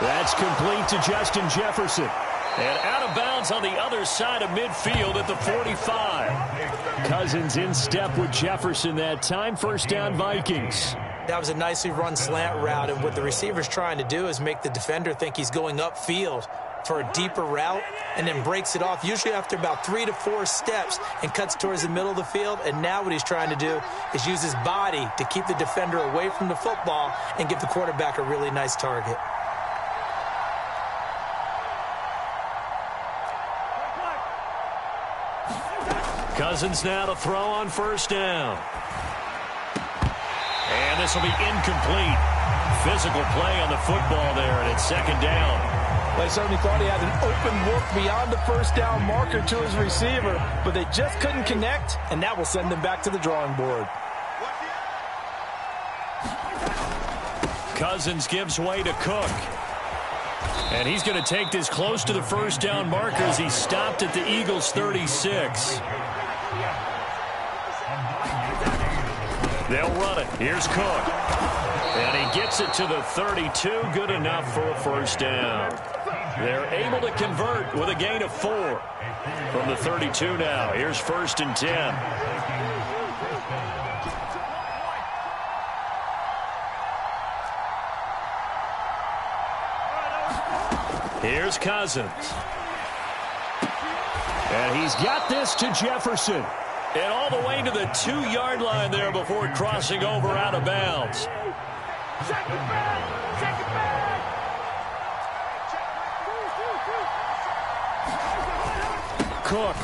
That's complete to Justin Jefferson. And out of bounds on the other side of midfield at the 45. Cousins in step with Jefferson that time. First down, Vikings. That was a nicely run slant route, and what the receiver's trying to do is make the defender think he's going upfield for a deeper route and then breaks it off, usually after about 3 to 4 steps, and cuts towards the middle of the field. And now what he's trying to do is use his body to keep the defender away from the football and give the quarterback a really nice target. Cousins now to throw on first down. And this will be incomplete. Physical play on the football there, and it's 2nd down. They certainly thought he had an open look beyond the first down marker to his receiver, but they just couldn't connect, and that will send them back to the drawing board. Cousins gives way to Cook. And he's going to take this close to the first down marker as he stopped at the Eagles' 36. They'll run it. Here's Cook. And he gets it to the 32. Good enough for a first down. They're able to convert with a gain of 4 from the 32 now. Here's 1st and 10. Here's Cousins. And he's got this to Jefferson. And all the way to the 2-yard line there before crossing over out of bounds. Cook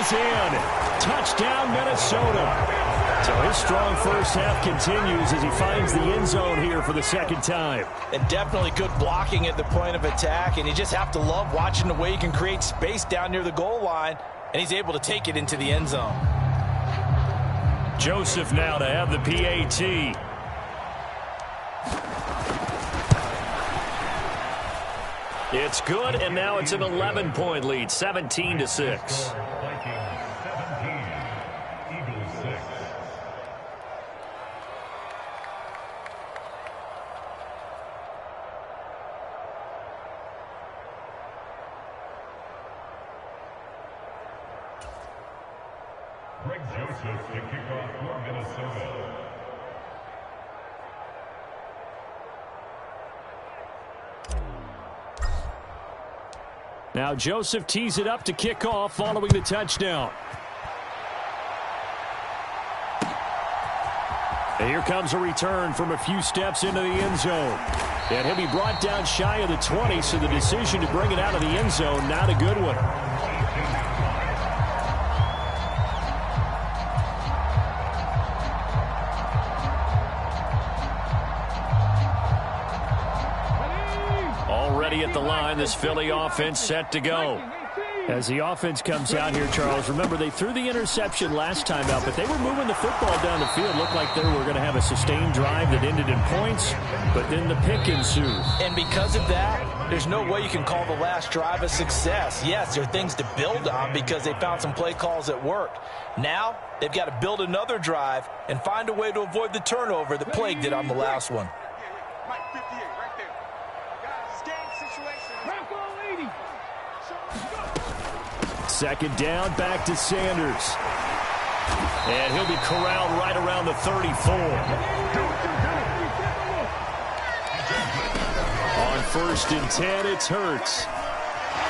is in. Touchdown, Minnesota. So his strong first half continues as he finds the end zone here for the 2nd time. And definitely good blocking at the point of attack, and you just have to love watching the way he can create space down near the goal line, and he's able to take it into the end zone. Joseph now to have the PAT. It's good, and now it's an 11-point lead, 17-6. Greg Joseph to kick off for Minnesota. Now Joseph tees it up to kick off following the touchdown. And here comes a return from a few steps into the end zone. And he'll be brought down shy of the 20, so the decision to bring it out of the end zone, not a good one. Already at the line, this Philly offense set to go. As the offense comes out here, Charles, remember they threw the interception last time out, but they were moving the football down the field. Looked like they were going to have a sustained drive that ended in points, but then the pick ensued. And because of that, there's no way you can call the last drive a success. Yes, there are things to build on because they found some play calls that worked. Now, they've got to build another drive and find a way to avoid the turnover that plagued it on the last one. Mike 58, right there. Guys, game situation. 2nd down, back to Sanders. And he'll be corralled right around the 34. On 1st and 10, it's Hurts.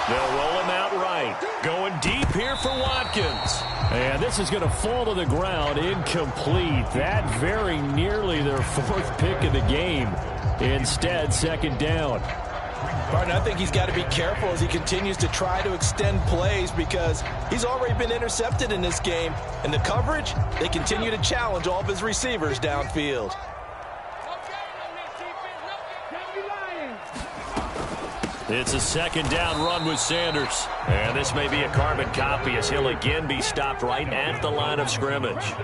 They'll roll him out right. Going deep here for Watkins. And this is going to fall to the ground, incomplete. That very nearly their 4th pick of the game. Instead, 2nd down. Partner, I think he's got to be careful as he continues to try to extend plays because he's already been intercepted in this game. And the coverage, they continue to challenge all of his receivers downfield. It's a 2nd down run with Sanders. And this may be a carbon copy as he'll again be stopped right at the line of scrimmage.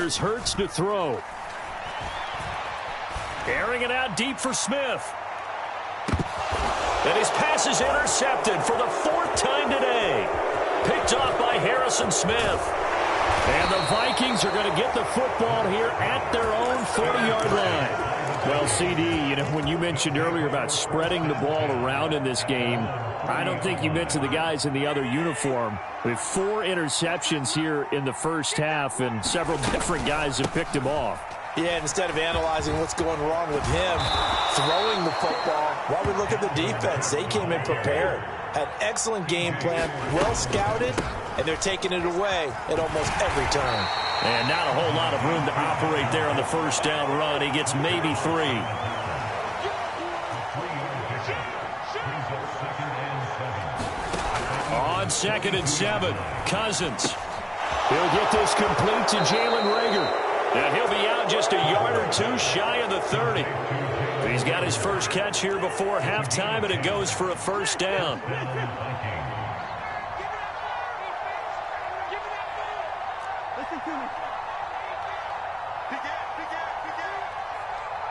Here's Hurts to throw. Airing it out deep for Smith. And his pass is intercepted for the 4th time today. Picked off by Harrison Smith. And the Vikings are going to get the football here at their own 40-yard line. Well, CD, when you mentioned earlier about spreading the ball around in this game, I don't think you mentioned the guys in the other uniform. With 4 interceptions here in the first half, and several different guys have picked him off. Yeah, and instead of analyzing what's going wrong with him throwing the football, while we look at the defense, they came in prepared. Had an excellent game plan, well scouted, and they're taking it away at almost every turn. And not a whole lot of room to operate there on the first down run. He gets maybe 3. On 2nd and 7, Cousins. He'll get this complete to Jalen Reagor. And he'll be out just a yard or 2 shy of the 30. He's got his first catch here before halftime, and it goes for a first down. Listen to me. Big Ed.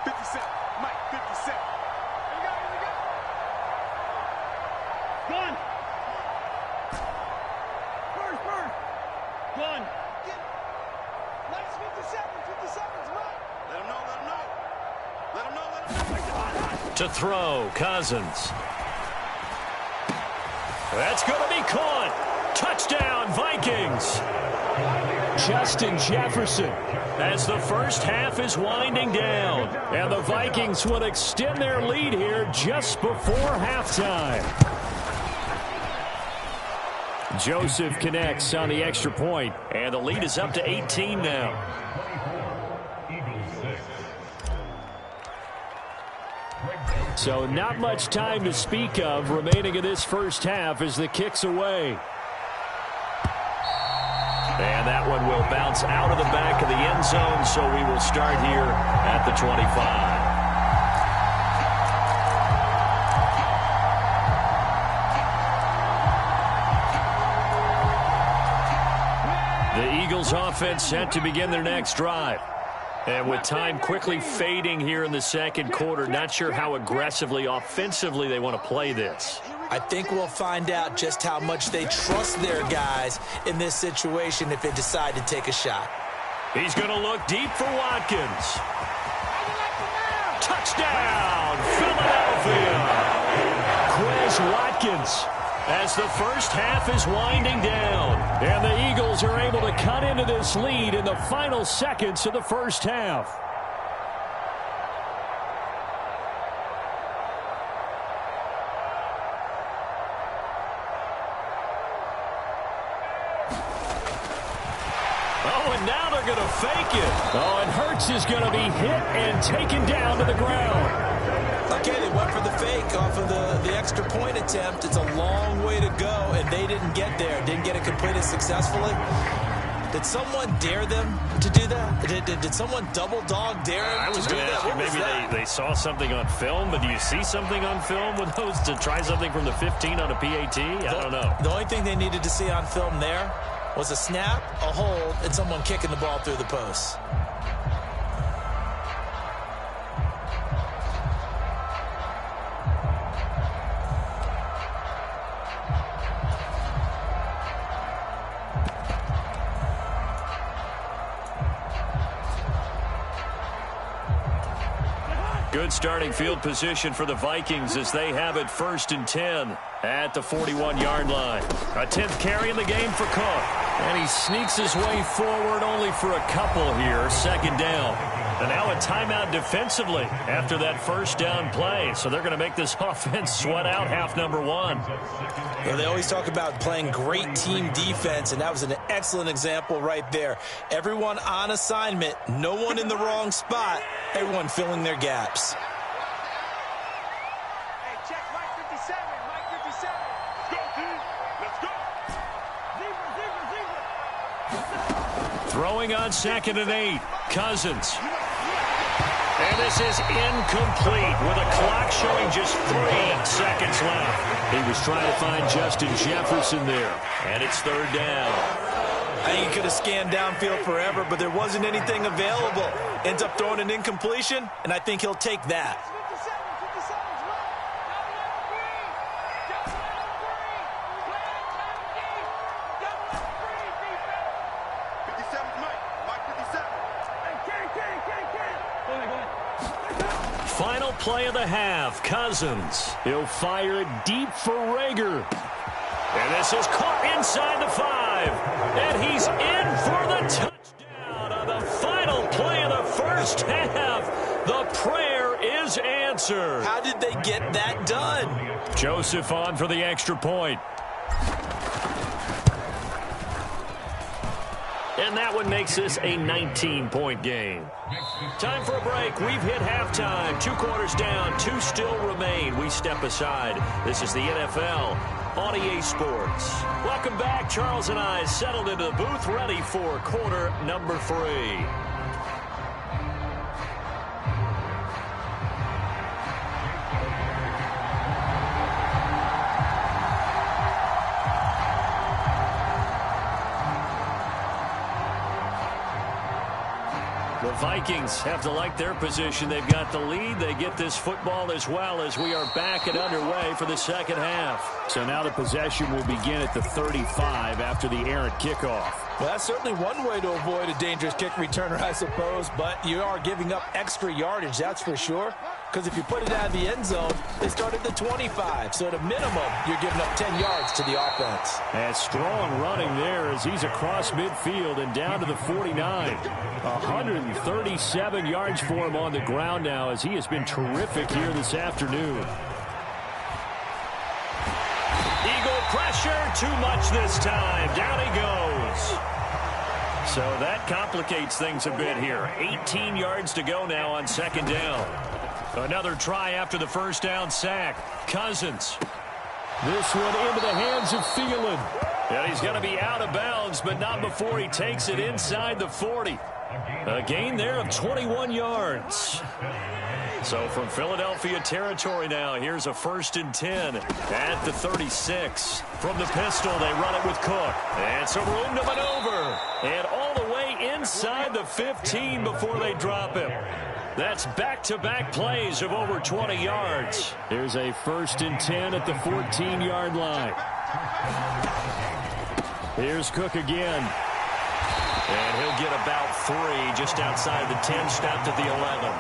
57. Mike, 57. Here we go. Gun. First. Gun. Nice 57's right. Let him know. To throw, Cousins. That's going to be caught. Touchdown, Vikings. Justin Jefferson. As the first half is winding down. And the Vikings will extend their lead here just before halftime. Joseph connects on the extra point. And the lead is up to 18 now. So not much time to speak of remaining in this first half as the kick's away. And that one will bounce out of the back of the end zone, so we will start here at the 25. The Eagles offense set to begin their next drive. And with time quickly fading here in the second quarter, not sure how aggressively, offensively they want to play this. I think we'll find out just how much they trust their guys in this situation if they decide to take a shot. He's going to look deep for Watkins. Touchdown, Philadelphia. Quez Watkins. As the first half is winding down. And the Eagles are able to cut into this lead in the final seconds of the first half. Oh, and now they're going to fake it. Oh, and Hurts is going to be hit and taken down to the ground. Okay, they went for the fake off of the extra point attempt. It's a long way to go, and they didn't get there. Didn't get it completed successfully. Did someone dare them to do that? Did someone double dog dare them I was going to ask you, maybe they saw something on film, but do you see something on film with those to try something from the 15 on a PAT? I don't know. The only thing they needed to see on film there was a snap, a hold, and someone kicking the ball through the post. Good starting field position for the Vikings as they have it 1st and 10 at the 41-yard line. A 10th carry in the game for Cook. And he sneaks his way forward only for a couple here. 2nd down. And now a timeout defensively after that first down play. So they're going to make this offense sweat out half number 1. You know, they always talk about playing great team defense, and that was an excellent example right there. Everyone on assignment, no one in the wrong spot, everyone filling their gaps. Hey, check Mike 57. Mike 57. Let's go, team. Let's go. Zebra. Throwing on 2nd and 8. Cousins. And this is incomplete with a clock showing just 3 seconds left. He was trying to find Justin Jefferson there. And it's 3rd down. I think he could have scanned downfield forever, but there wasn't anything available. Ends up throwing an incompletion, and I think he'll take that. Final play of the half. Cousins. He'll fire it deep for Rager. And this is caught inside the 5. And he's in for the touchdown on the final play of the first half. The prayer is answered. How did they get that done? Joseph on for the extra point. And that one makes this a 19-point game. Time for a break. We've hit halftime. 2 quarters down. 2 still remain. We step aside. This is the NFL on EA Sports. Welcome back. Charles and I settled into the booth, ready for quarter number 3. The Vikings have to like their position. They've got the lead. They get this football as well as we are back and underway for the second half. So now the possession will begin at the 35 after the errant kickoff. Well, that's certainly one way to avoid a dangerous kick returner, I suppose, but you are giving up extra yardage, that's for sure. Because if you put it out of the end zone, they start at the 25. So at a minimum, you're giving up 10 yards to the offense. And strong running there as he's across midfield and down to the 49. 137 yards for him on the ground now as he has been terrific here this afternoon. Eagle pressure, too much this time. Down he goes. So that complicates things a bit here. 18 yards to go now on second down. Another try after the first down sack. Cousins. This one into the hands of Thielen. And he's going to be out of bounds, but not before he takes it inside the 40. A gain there of 21 yards. So from Philadelphia territory now, here's a 1st and 10 at the 36. From the pistol, they run it with Cook. And some room to maneuver. And all the way inside the 15 before they drop him. That's back-to-back plays of over 20 yards. Here's a 1st and 10 at the 14-yard line. Here's Cook again. And he'll get about 3 just outside the 10, stopped at the 11.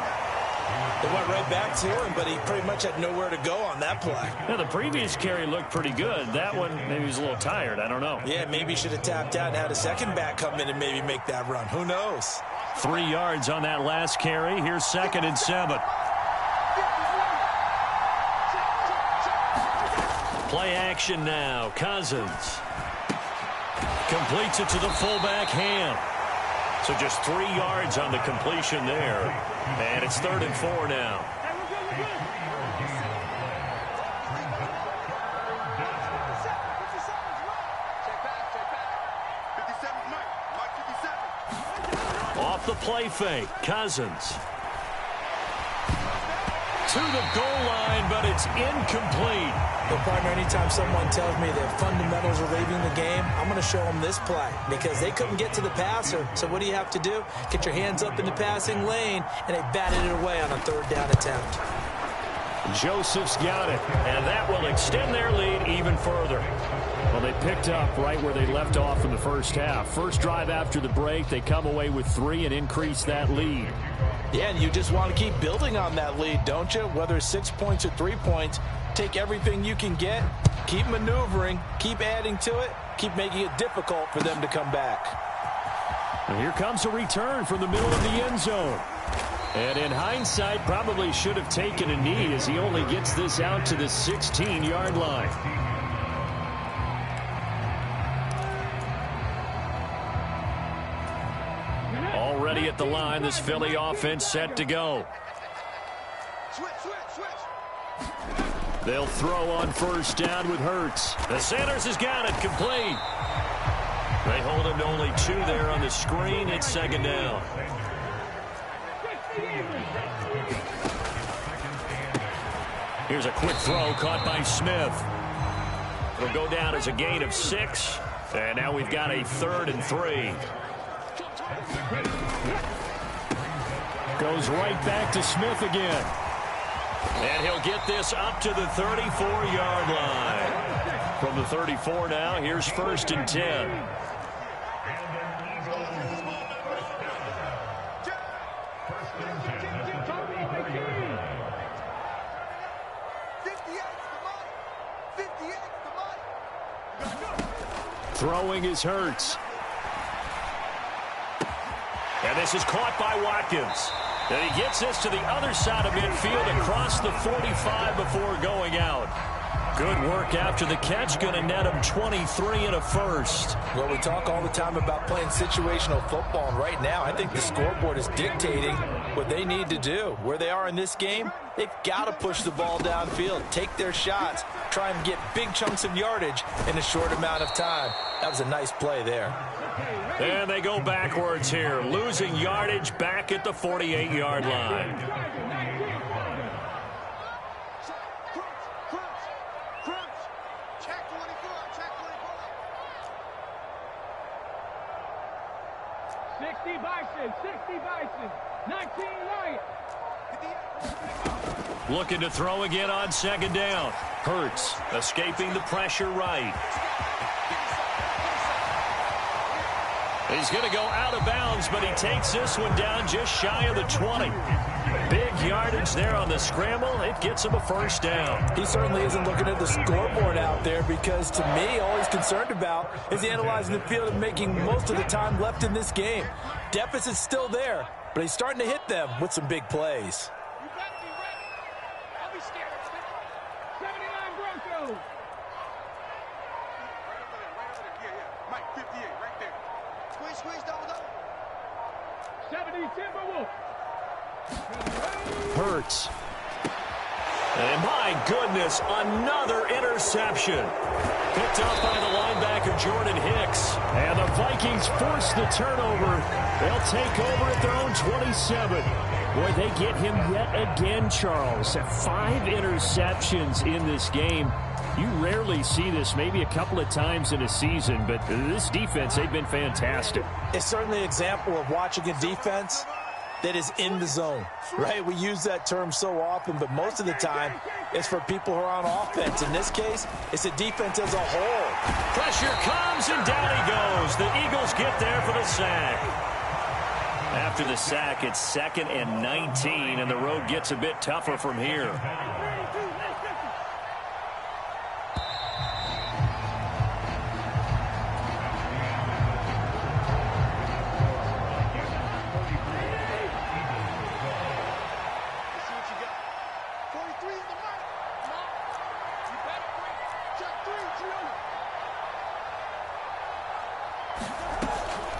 They went right back to him, but he pretty much had nowhere to go on that play. Now, the previous carry looked pretty good. That one, maybe he was a little tired. I don't know. Yeah, maybe he should have tapped out and had a second back come in and maybe make that run. Who knows? 3 yards on that last carry. Here's 2nd and 7. Play action now. Cousins completes it to the fullback Ham. So just 3 yards on the completion there. And it's 3rd and 4 now. Off the play fake. Cousins to the goal line, but it's incomplete. Well, partner, anytime someone tells me that fundamentals are leaving the game, I'm going to show them this play because they couldn't get to the passer. So what do you have to do? Get your hands up in the passing lane, and they batted it away on a 3rd down attempt. Joseph's got it. And that will extend their lead even further. Well, they picked up right where they left off in the first half. First drive after the break, they come away with 3 and increase that lead. Yeah, and you just want to keep building on that lead, don't you? Whether it's 6 points or 3 points, take everything you can get, keep maneuvering, keep adding to it, keep making it difficult for them to come back. And here comes a return from the middle of the end zone. And in hindsight, probably should have taken a knee as he only gets this out to the 16-yard line. Already at the line, this Philly offense set to go. They'll throw on first down with Hurts. The Sanders has got it complete. They hold him to only 2 there on the screen. It's 2nd down. Here's a quick throw caught by Smith. It'll go down as a gain of 6. And now we've got a 3rd and 3. Goes right back to Smith again. And he'll get this up to the 34-yard line. From the 34 now, here's 1st and 10. Throwing is Hurts. And this is caught by Watkins. And he gets this to the other side of midfield across the 45 before going out. Good work after the catch. Going to net him 23 and a first. Well, we talk all the time about playing situational football, and right now I think the scoreboard is dictating what they need to do. Where they are in this game, they've got to push the ball downfield, take their shots, try and get big chunks of yardage in a short amount of time. That was a nice play there. And they go backwards here, losing yardage back at the 48-yard line. Check 24, check 24. 60 Bison, 60 Bison, 19 Lions. Looking to throw again on 2nd down. Hurts escaping the pressure right. He's going to go out of bounds, but he takes this one down just shy of the 20. Big yardage there on the scramble. It gets him a 1st down. He certainly isn't looking at the scoreboard out there because, to me, all he's concerned about is analyzing the field and making most of the time left in this game. Deficit's still there, but he's starting to hit them with some big plays. You got to be ready. I'll be scared. 79 Broncos. Right over there. Yeah. Mike, 58, right there. Squeeze, double. 70 Timberwolves. Hurts. And my goodness, another interception. Picked up by the linebacker, Jordan Hicks. And the Vikings force the turnover. They'll take over at their own 27. Boy, they get him yet again, Charles. 5 interceptions in this game. You rarely see this, maybe a couple of times in a season, but this defense, they've been fantastic. It's certainly an example of watching a defense that is in the zone, right? We use that term so often, but most of the time it's for people who are on offense. In this case, it's a defense as a whole. Pressure comes, and down he goes. The Eagles get there for the sack. After the sack, it's 2nd and 19, and the road gets a bit tougher from here.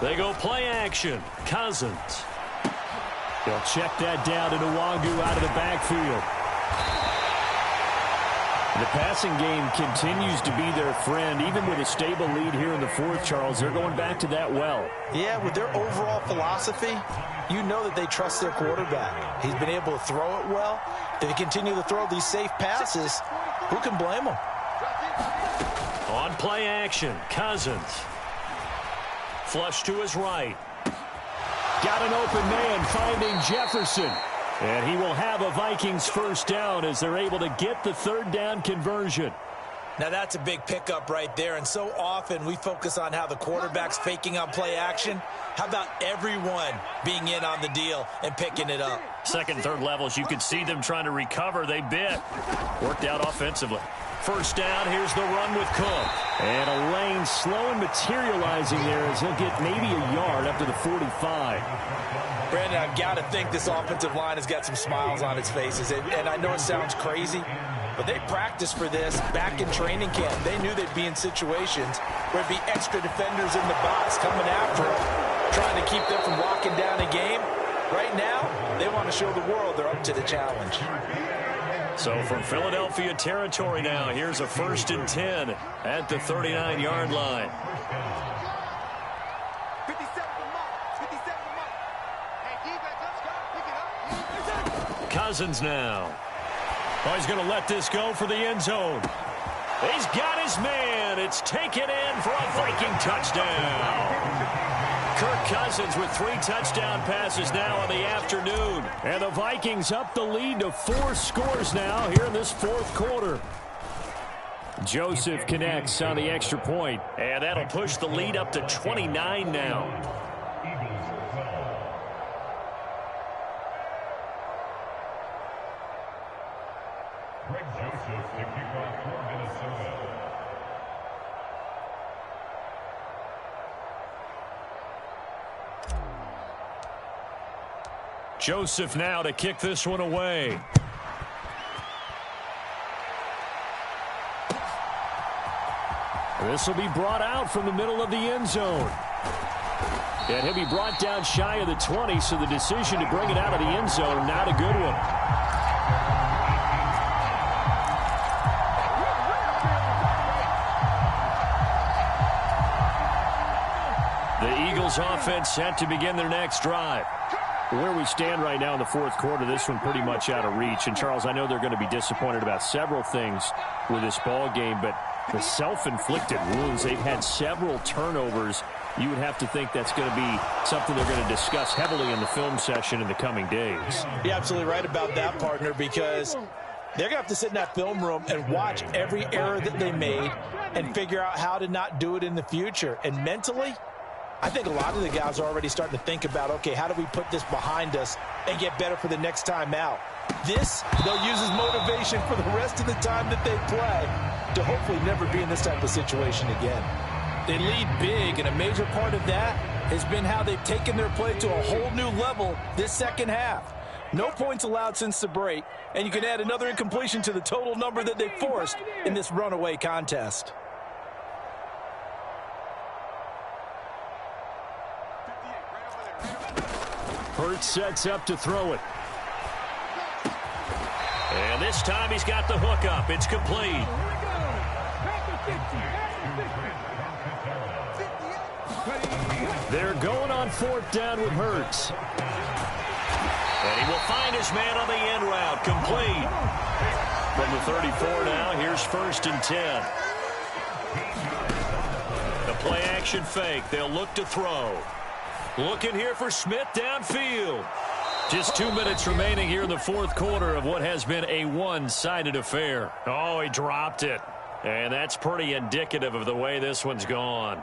They go play action. Cousins. They'll check that down to Nwangu out of the backfield. The passing game continues to be their friend. Even with a stable lead here in the 4th, Charles, they're going back to that well. Yeah, with their overall philosophy, you know that they trust their quarterback. He's been able to throw it well. If they continue to throw these safe passes, who can blame them? On play action, Cousins. Flush to his right. Got an open man finding Jefferson. And he will have a Vikings 1st down as they're able to get the 3rd down conversion. Now that's a big pickup right there, and so often we focus on how the quarterback's faking on play action. How about everyone being in on the deal and picking it up? 2nd and 3rd levels, you could see them trying to recover. They bit. Worked out offensively. 1st down, here's the run with Cook. And a lane slow and materializing there as he'll get maybe a yard up to the 45. Brandon, I've got to think this offensive line has got some smiles on its faces. And I know it sounds crazy, but they practiced for this back in training camp. They knew they'd be in situations where it'd be extra defenders in the box coming after them, trying to keep them from locking down a game. Right now, they want to show the world they're up to the challenge. So from Philadelphia territory now, here's a 1st and 10 at the 39-yard line. 57 for Mike. 57 for Mike. Hey, defense, let's go. Pick it up. Cousins now. Oh, he's going to let this go for the end zone. He's got his man. and it's taken in for a Viking touchdown. Kirk Cousins with 3 touchdown passes now on the afternoon. And the Vikings up the lead to 4 scores now here in this fourth quarter. Joseph connects on the extra point. And that'll push the lead up to 29 now. Greg Joseph to kick off for Minnesota. Joseph now to kick this one away. This will be brought out from the middle of the end zone. And he'll be brought down shy of the 20, so the decision to bring it out of the end zone, not a good one. The Eagles offense set to begin their next drive. Where we stand right now in the fourth quarter, this one pretty much out of reach. And, Charles, I know they're going to be disappointed about several things with this ball game, but the self-inflicted wounds, they've had several turnovers. You would have to think that's going to be something they're going to discuss heavily in the film session in the coming days. You're absolutely right about that, partner, because they're going to have to sit in that film room and watch every error that they made and figure out how to not do it in the future. And mentally, I think a lot of the guys are already starting to think about, okay, how do we put this behind us and get better for the next time out? This, they'll use as motivation for the rest of the time that they play to hopefully never be in this type of situation again. They lead big, and a major part of that has been how they've taken their play to a whole new level this second half. No points allowed since the break, and you can add another incompletion to the total number that they forced in this runaway contest. Hurts sets up to throw it. And this time he's got the hook up. It's complete. They're going on fourth down with Hurts. And he will find his man on the end route. Complete. From the 34 now, here's 1st and 10. The play action fake. They'll look to throw. Looking here for Smith downfield. Just 2 minutes remaining here in the fourth quarter of what has been a one-sided affair. Oh, he dropped it. And that's pretty indicative of the way this one's gone.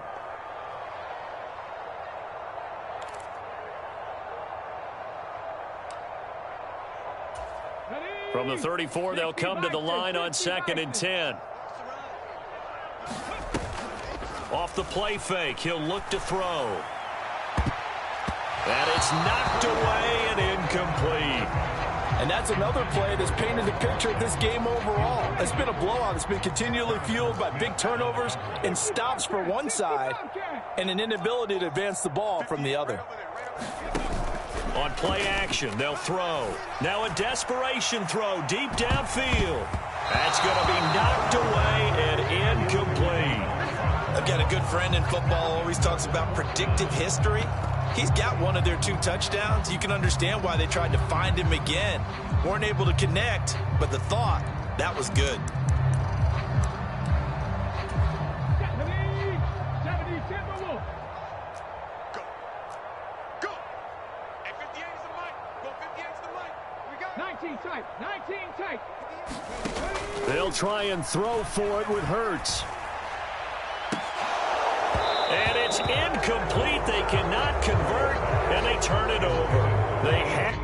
From the 34, they'll come to the line on 2nd and 10. Off the play fake, he'll look to throw. And it's knocked away and incomplete. And that's another play that's painted the picture of this game overall. It's been a blowout. It's been continually fueled by big turnovers and stops for one side and an inability to advance the ball from the other. On play action, they'll throw. Now a desperation throw deep downfield. That's going to be knocked away and incomplete. I've got a good friend in football, always talks about predictive history. He's got one of their 2 touchdowns. You can understand why they tried to find him again. Weren't able to connect, but the thought, that was good. 70 Timberwolves. Go. Hey, 58 is the mic. Go, 58 is the mic. We got 19 tight. 19 tight. They'll try and throw for it with Hurts. And it's incomplete. They cannot convert, and they turn it over. They have